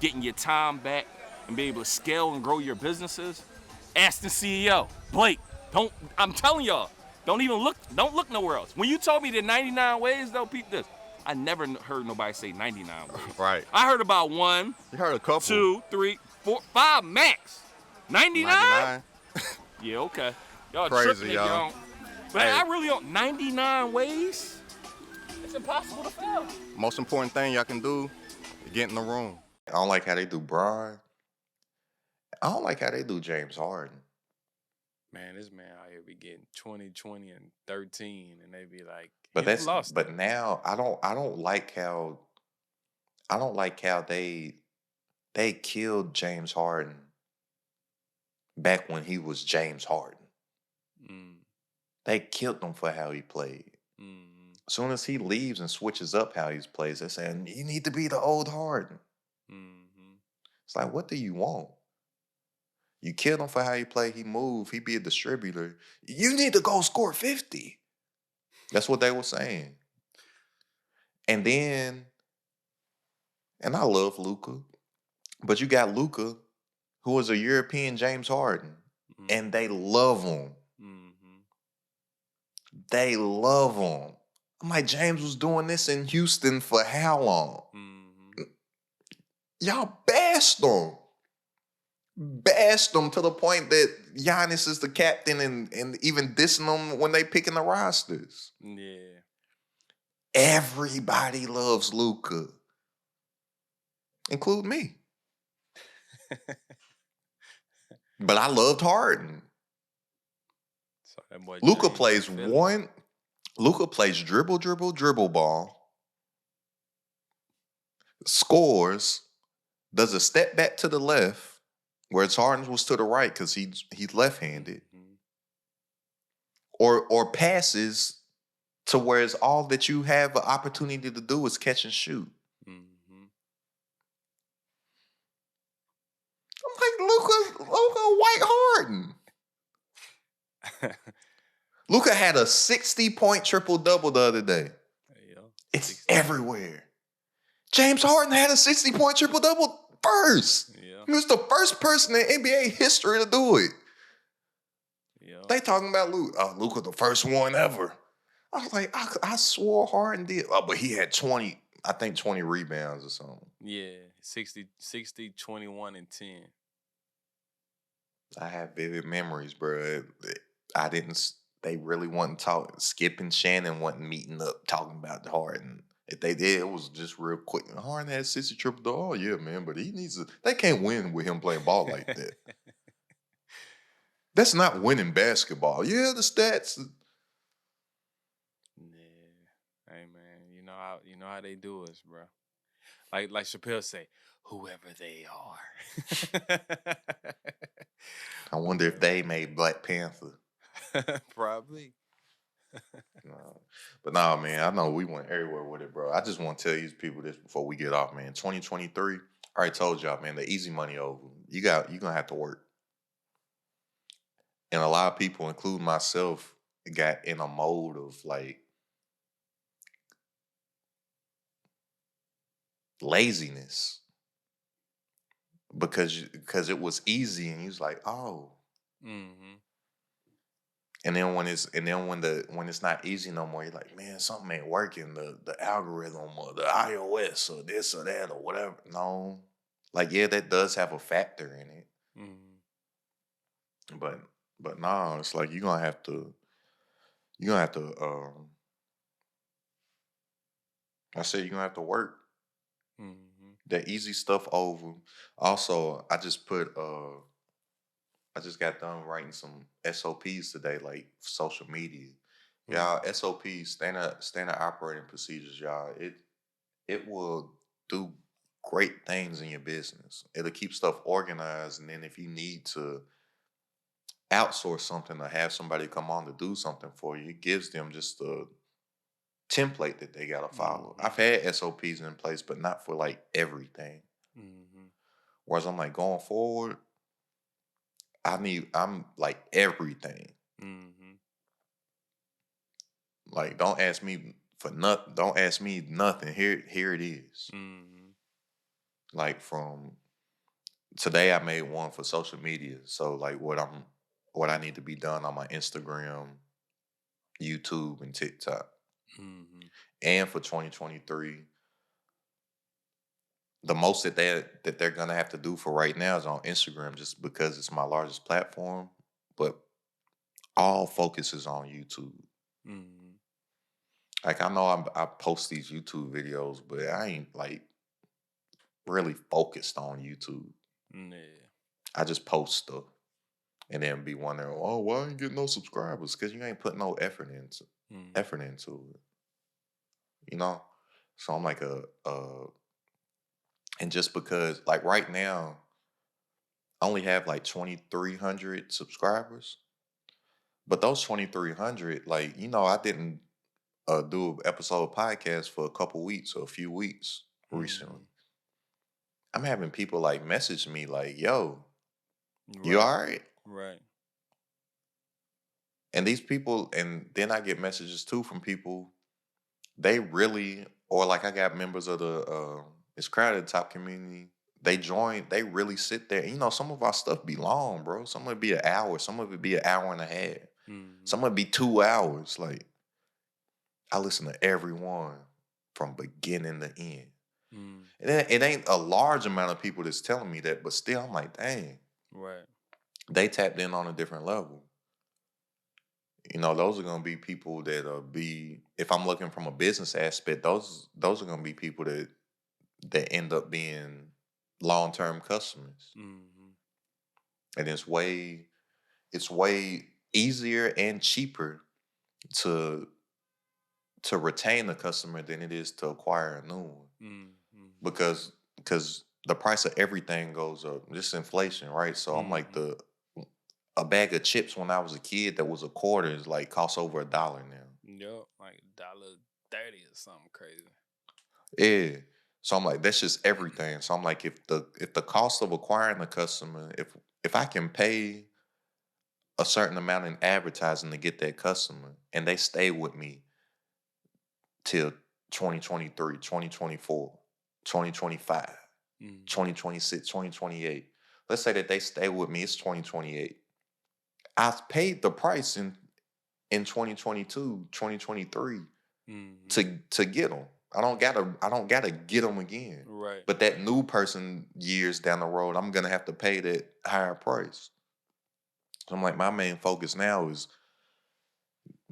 getting your time back, and be able to scale and grow your businesses, AstenCeo. Blake, I'm telling y'all, don't look nowhere else. When you told me the 99 ways, though, peep this. I never heard nobody say 99 ways. Right. I heard about 1, you heard a couple. 2, 3, 4, 5 max. 99? Yeah, okay. Y'all crazy, tripping if y'all. y'all don't. But Hey. I really don't. 99 ways? It's impossible to fail. Most important thing y'all can do is get in the room. I don't like how they do Bron. I don't like how they do James Harden. Man, this man out here be getting 20, 20, and 13, and they be like, But "He's lost." but now I don't like how they killed James Harden back when he was James Harden. They killed him for how he played. As soon as he leaves and switches up how he plays, they're saying, you need to be the old Harden. It's like, what do you want? You killed him for how he played. He moved. He be a distributor. You need to go score 50. That's what they were saying. And then, and I love Luka, but you got Luka, who is a European James Harden, and they love him. They love him. I'm like, James was doing this in Houston for how long? Y'all bashed him. Bashed him to the point that Giannis is the captain and even dissing them when they picking the rosters. Yeah. Everybody loves Luka, include me. But I loved Harden. So that boy Luka James plays Philly. Luka plays dribble, dribble, dribble ball, scores, does a step back to the left, whereas Harden was to the right because he's left-handed, Mhm. or passes to whereas all that you have an opportunity to do is catch and shoot. Mhm. I'm like, Luka White Harden. Luka had a 60-point triple-double the other day. Yeah. It's 60. everywhere. James Harden had a 60-point triple-double first. Yeah. He was the first person in NBA history to do it. Yeah. They talking about Luka, the first one ever. I was like, I swore Harden did. Oh, but he had 20, I think 20 rebounds or something. Yeah. 60, 21, and 10. I have vivid memories, bro. I didn't. They really wasn't talking. Skip and Shannon wasn't meeting up talking about Harden. If they did, it was just real quick. Harden had 60 triple double. Oh yeah, man, but he needs to. They can't win with him playing ball like that. That's not winning basketball. Yeah, the stats. Yeah. Hey man, you know how they do us, bro. Like Chappelle say, whoever they are. I wonder if they made Black Panther. Probably. No. But nah, man, I know we went everywhere with it, bro. I just want to tell these people this before we get off, man. 2023, I already told y'all, man, the easy money over. You gonna have to work. And a lot of people, including myself, got in a mode of like laziness because it was easy and you was like, oh. Mm-hmm. And then when it's not easy no more, you're like, man, something ain't working. The algorithm or the iOS or this or that or whatever. No. Like, yeah, that does have a factor in it. Mm-hmm. But no, it's like you're gonna have to I said you're gonna have to work Mm-hmm. that easy stuff over. Also, I just got done writing some SOPs today, like social media. Y'all, SOPs, standard operating procedures, y'all. It will do great things in your business. It'll keep stuff organized, and then if you need to outsource something or have somebody come on to do something for you, it gives them just a template that they gotta follow. Mm-hmm. I've had SOPs in place, but not for like everything. Mm-hmm. Whereas I'm like going forward, I'm like everything. Mm-hmm. Like don't ask me for nothing. Don't ask me nothing. Here it is. Mm-hmm. Like from today, I made one for social media. So like what I need to be done on my Instagram, YouTube, and TikTok. Mm-hmm. And for 2023, the most that they're gonna have to do for right now is on Instagram, just because it's my largest platform. But all focus is on YouTube. Mm-hmm. Like I know I post these YouTube videos, but I ain't like really focused on YouTube. Yeah. I just post stuff and then be wondering, oh, why I ain't getting no subscribers? Because you ain't putting no Mm-hmm. effort into it, you know. So I'm like and just because like right now I only have like 2,300 subscribers, but those 2,300, like I didn't do an episode of podcast for a couple weeks or a few weeks recently. Mm-hmm. I'm having people like message me like, yo, you Right. all right? Right. And these people, and then I get messages too from people, they really, or like I got members of the, it's crowded top community. They join, they really sit there. Some of our stuff be long, bro. Some of it be an hour, some of it be an hour and a half, Mm-hmm. some of it be 2 hours. Like, I listen to every one from beginning to end. Mm. And it ain't a large amount of people that's telling me that, but still, I'm like, dang, Right. they tapped in on a different level. Those are gonna be people that'll be, if I'm looking from a business aspect, those are gonna be people that end up being long-term customers. Mm-hmm. And it's way easier and cheaper to to retain the customer than it is to acquire a new one. Mm-hmm. Because the price of everything goes up. Just inflation, right? So I'm like Mm-hmm. a bag of chips when I was a kid that was a quarter is like costs over $1 now. Yep, like $1.30 or something crazy. Yeah. So I'm like, that's just everything. So I'm like, if the cost of acquiring a customer, if I can pay a certain amount in advertising to get that customer and they stay with me till 2023, 2024, 2025, Mm-hmm. 2026, 2028. Let's say that they stay with me, it's 2028. I paid the price in 2022, 2023 Mm-hmm. to get them. I don't gotta get them again. Right. But that new person years down the road, I'm gonna have to pay that higher price. So I'm like, my main focus now is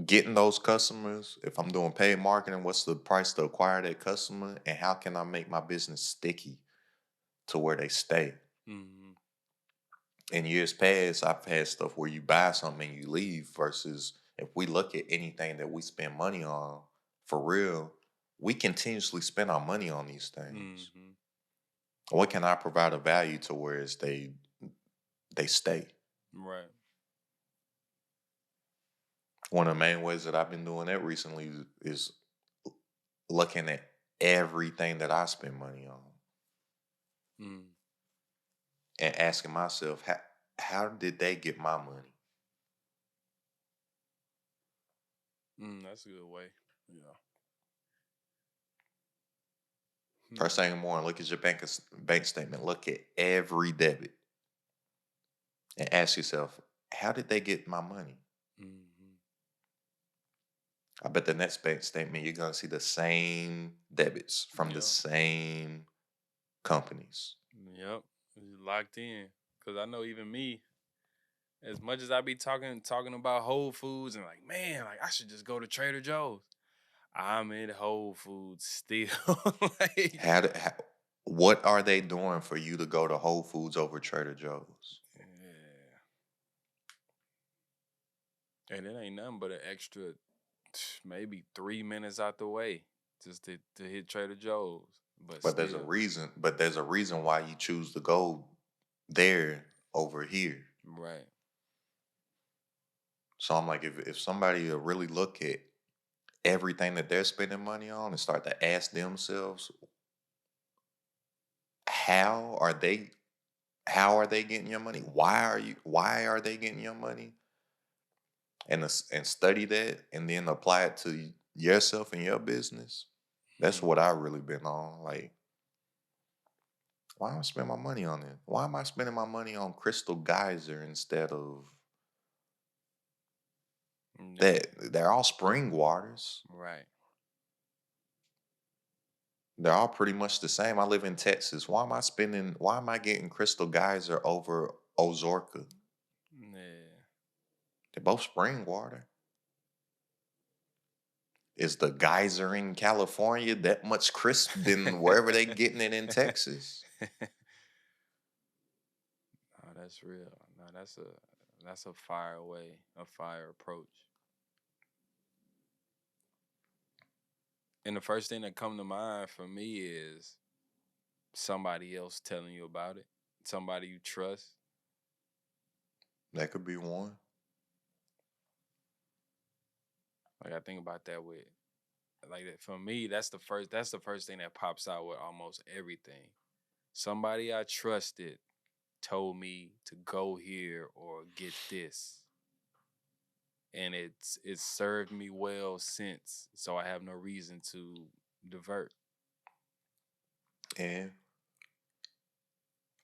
getting those customers. If I'm doing paid marketing, what's the price to acquire that customer, and how can I make my business sticky to where they stay? Mm-hmm. In years past, I've had stuff where you buy something and you leave, versus if we look at anything that we spend money on for real, we continuously spend our money on these things. Mm-hmm. What can I provide a value to where they stay? Right. One of the main ways that I've been doing that recently is looking at everything that I spend money on Mm. and asking myself, how did they get my money? That's a good way. Yeah. First thing in the morning, look at your bank statement. Look at every debit and ask yourself, how did they get my money? Mm-hmm. I bet the next bank statement, you're going to see the same debits from the Yep. same companies. Yep. You locked in. Cause I know even me, as much as I be talking about Whole Foods and like, man, like I should just go to Trader Joe's. I'm in Whole Foods still. Like, How, what are they doing for you to go to Whole Foods over Trader Joe's? yeah. And it ain't nothing but an extra maybe 3 minutes out the way just to hit Trader Joe's. But But there's a still. reason. But there's a reason why you choose to go there over here. Right. So I'm like, if somebody will really look at everything that they're spending money on and start to ask themselves, how are they how are they getting your money? Why are they getting your money? And study that and then apply it to yourself and your business. That's Mm. what I really been on. Like, why am I spending my money on it? Why am I spending my money on Crystal Geyser instead of Yeah. that? They're all spring waters. Right. They're all pretty much the same. I live in Texas. Why am I getting Crystal Geyser over Ozorka? Yeah. They're both spring water. Is the geyser in California that much crisp than wherever they getting it in Texas? Oh, that's real. No, that's a fire way, a fire approach. And the first thing that come to mind for me is somebody else telling you about it, somebody you trust. That could be one. Like I think about that with like that for me. That's the first thing that pops out with almost everything. Somebody I trusted told me to go here or get this, and it's served me well since. So I have no reason to divert. And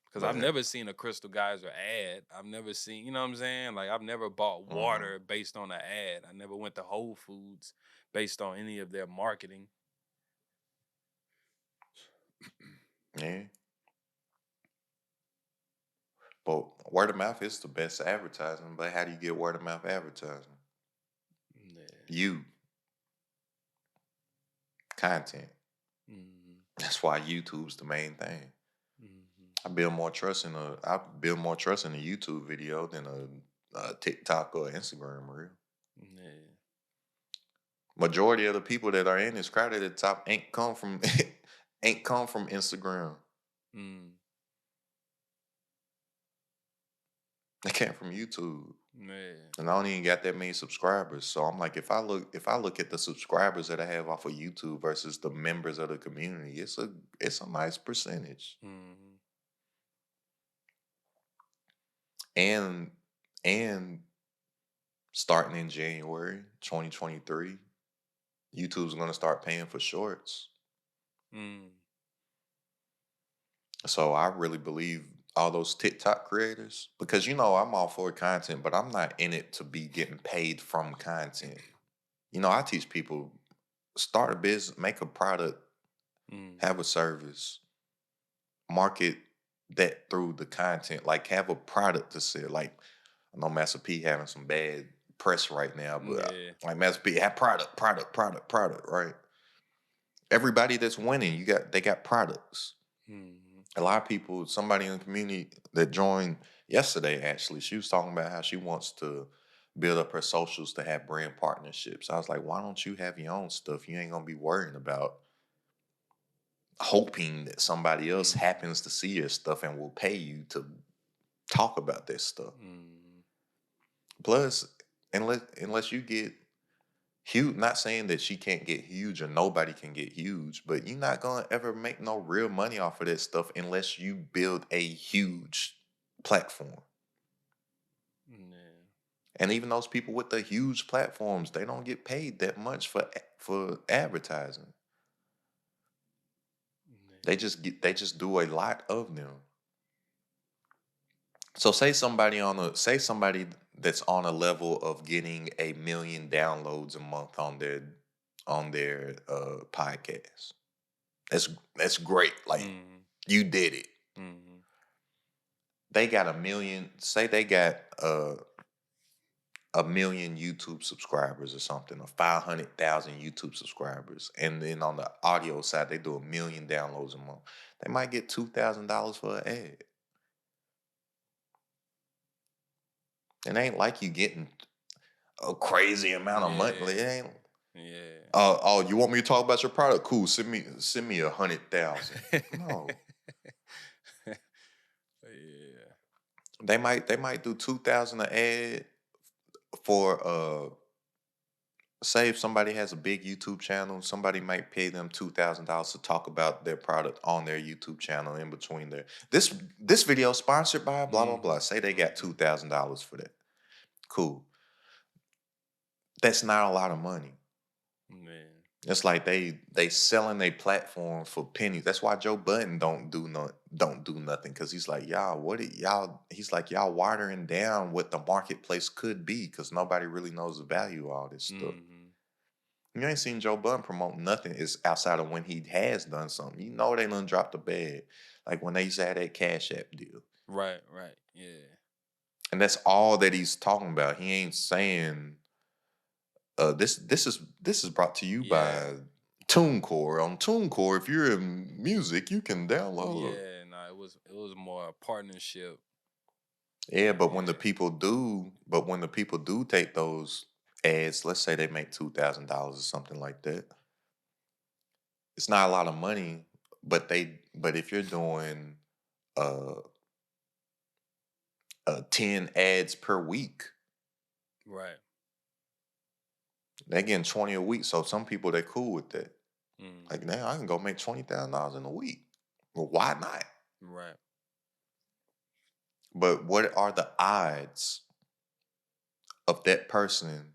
Because I've but never seen a Crystal Geyser ad. I've never seen, you know what I'm saying? Like, I've never bought mhm, water based on an ad. I never went to Whole Foods based on any of their marketing. yeah. But word of mouth is the best advertising. But how do you get word of mouth advertising? Yeah. You content. Mm-hmm. That's why YouTube's the main thing. Mm-hmm. I build more trust in a YouTube video than a TikTok or Instagram reel. Yeah. Majority of the people that are in this crowd at the top ain't come from ain't come from Instagram. Mm. They came from YouTube. Man. And I don't even got that many subscribers. So I'm like, if I look at the subscribers that I have off of YouTube versus the members of the community, it's a nice percentage. Mm-hmm. And starting in January 2023, YouTube's gonna start paying for shorts. Mm. So I really believe all those TikTok creators, because I'm all for content, but I'm not in it to be getting paid from content. I teach people start a business, make a product, Mm. have a service, market that through the content, like have a product to sell. Like I know Master P having some bad press right now, but Yeah. like Master P have product, right? Everybody that's winning, they got products. Mm-hmm. A lot of people, somebody in the community that joined yesterday, actually, she was talking about how she wants to build up her socials to have brand partnerships. I was like, why don't you have your own stuff? You ain't gonna be worrying about hoping that somebody else Mm-hmm. happens to see your stuff and will pay you to talk about this stuff. Mm-hmm. Plus, unless you get huge, not saying that she can't get huge or nobody can get huge, but you're not gonna ever make no real money off of that stuff unless you build a huge platform. Yeah. And even those people with the huge platforms, they don't get paid that much for advertising. Yeah. They just do a lot of them. So say somebody that's on a level of getting 1 million downloads a month on their podcast. That's great. Like Mm-hmm. you did it. Mm-hmm. They got 1 million. Say they got 1 million YouTube subscribers or something, or 500,000 YouTube subscribers, and then on the audio side they do 1 million downloads a month. They might get $2,000 for an ad. It ain't like you getting a crazy amount of money. Like, Yeah. it ain't. Yeah. Oh, you want me to talk about your product? Cool. Send me 100,000. No, Yeah. they might do 2,000 an ad for say if somebody has a big YouTube channel, somebody might pay them $2,000 to talk about their product on their YouTube channel in between their this video sponsored by blah blah blah. Mm-hmm. Say they got Mm-hmm. $2,000 for that. Cool. That's not a lot of money. Man. It's like they selling their platform for pennies. That's why Joe Budden don't do nothing, because he's like, he's like, y'all watering down what the marketplace could be, because nobody really knows the value of all this stuff. Mm-hmm. You ain't seen Joe Budden promote nothing is outside of when he has done something. They done dropped the bag. Like when they used to have that Cash App deal. Right. Right. Yeah. And that's all that he's talking about. He ain't saying this is brought to you Yeah. by TuneCore. On TuneCore, if you're in music, you can download. Yeah. No, it was more a partnership. Yeah, but when the Yeah. people do take those ads, let's say they make $2,000 or something like that. It's not a lot of money, but if you're doing uh 10 ads per week, Right. they're getting 20 a week. So some people they're cool with that. Like Mm-hmm. now I can go make $20,000 in a week. Well, why not? Right. But what are the odds of that person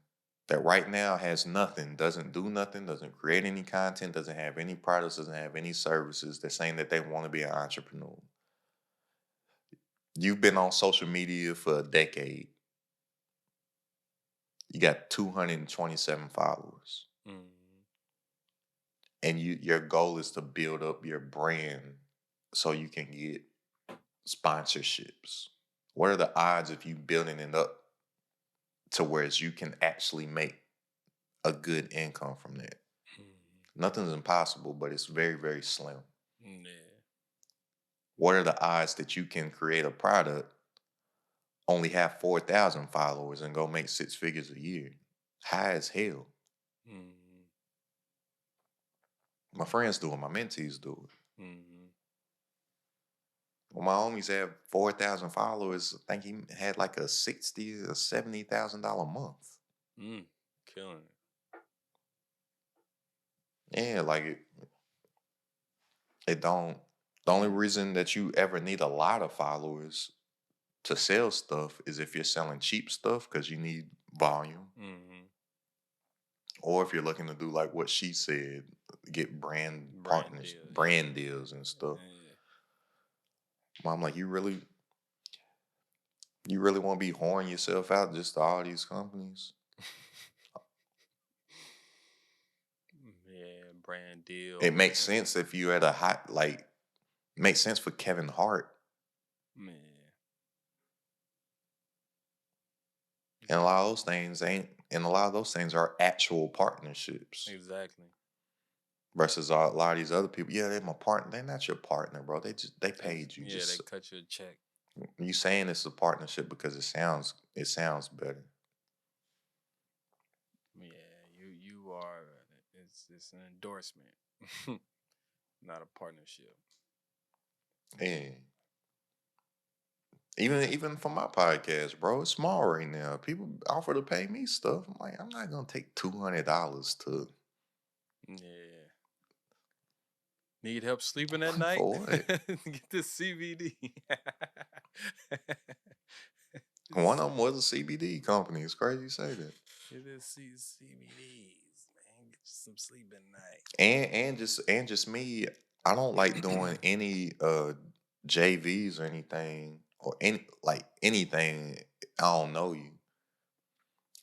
that right now has nothing, doesn't do nothing, doesn't create any content, doesn't have any products, doesn't have any services, they're saying that they want to be an entrepreneur? You've been on social media for a decade. You got 227 followers. Mm-hmm. And your goal is to build up your brand so you can get sponsorships. What are the odds of you building it up to whereas you can actually make a good income from that? Mm-hmm. Nothing's impossible, but it's very, very slim. Yeah. What are the odds that you can create a product, only have 4,000 followers, and go make 6 figures a year? High as hell. Mm-hmm. My friends do it. My mentees do it. Mm-hmm. When my homies have 4,000 followers, I think he had like a $60,000 or $70,000 month. Killing it. Yeah, like it don't. The only reason that you ever need a lot of followers to sell stuff is if you're selling cheap stuff because you need volume, Mm-hmm. or if you're looking to do like what she said, get brand Brand partners, deal. brand deals and stuff. I'm like, you really want to be whoring yourself out just to all these companies? Yeah, brand deal. It makes sense if you had a hot like. Makes sense for Kevin Hart. Man. And a lot of those things ain't, and a lot of those things are actual partnerships. Exactly. Versus a lot of these other people, yeah, they're my partner. They're not your partner, bro. They paid you. Yeah, Just they cut you a check. you saying it's a partnership because it sounds better. Yeah, you are. It's an endorsement, not a partnership. And even for my podcast, bro, it's small right now. People offer to pay me stuff. I'm like, I'm not gonna take $200 to Yeah. Need help sleeping at night? for what? Get this CBD. One of them was a CBD company. It's crazy you say that. Get this CBDs, man. Get you some sleep at night. And just me, I don't like doing any JVs or anything or anything. I don't know you.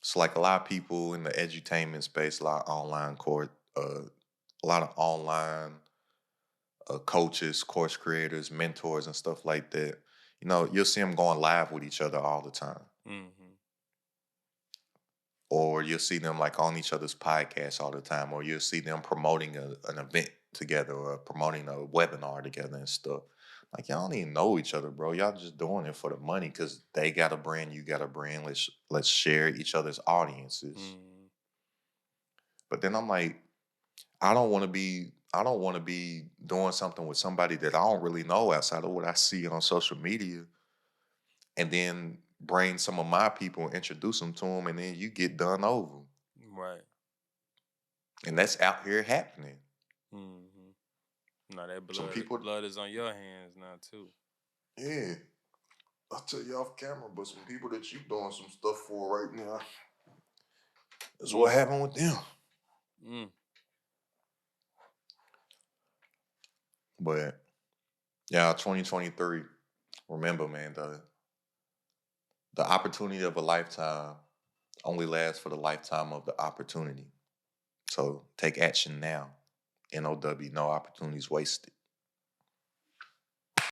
So like a lot of people in the edutainment space, a lot of online a lot of online coaches, course creators, mentors, and stuff like that. You know, you'll see them going live with each other all the time, Mm-hmm. or you'll see them like on each other's podcasts all the time, or you'll see them promoting an event together or promoting a webinar together and stuff. Like y'all don't even know each other, bro. Y'all just doing it for the money because they got a brand, you got a brand. Let's share each other's audiences. Mm-hmm. But then I'm like, I don't want to be doing something with somebody that I don't really know outside of what I see on social media, and then bring some of my people and introduce them to them, and then you get done over. Right. And that's out here happening. Mm-hmm. Now that Some people, blood is on your hands now too. yeah, I'll tell you off camera, but some people that you doing some stuff for right now, that's what happened with them. But yeah, 2023. Remember, man, the opportunity of a lifetime only lasts for the lifetime of the opportunity. So take action now. N.O.W. No opportunities wasted.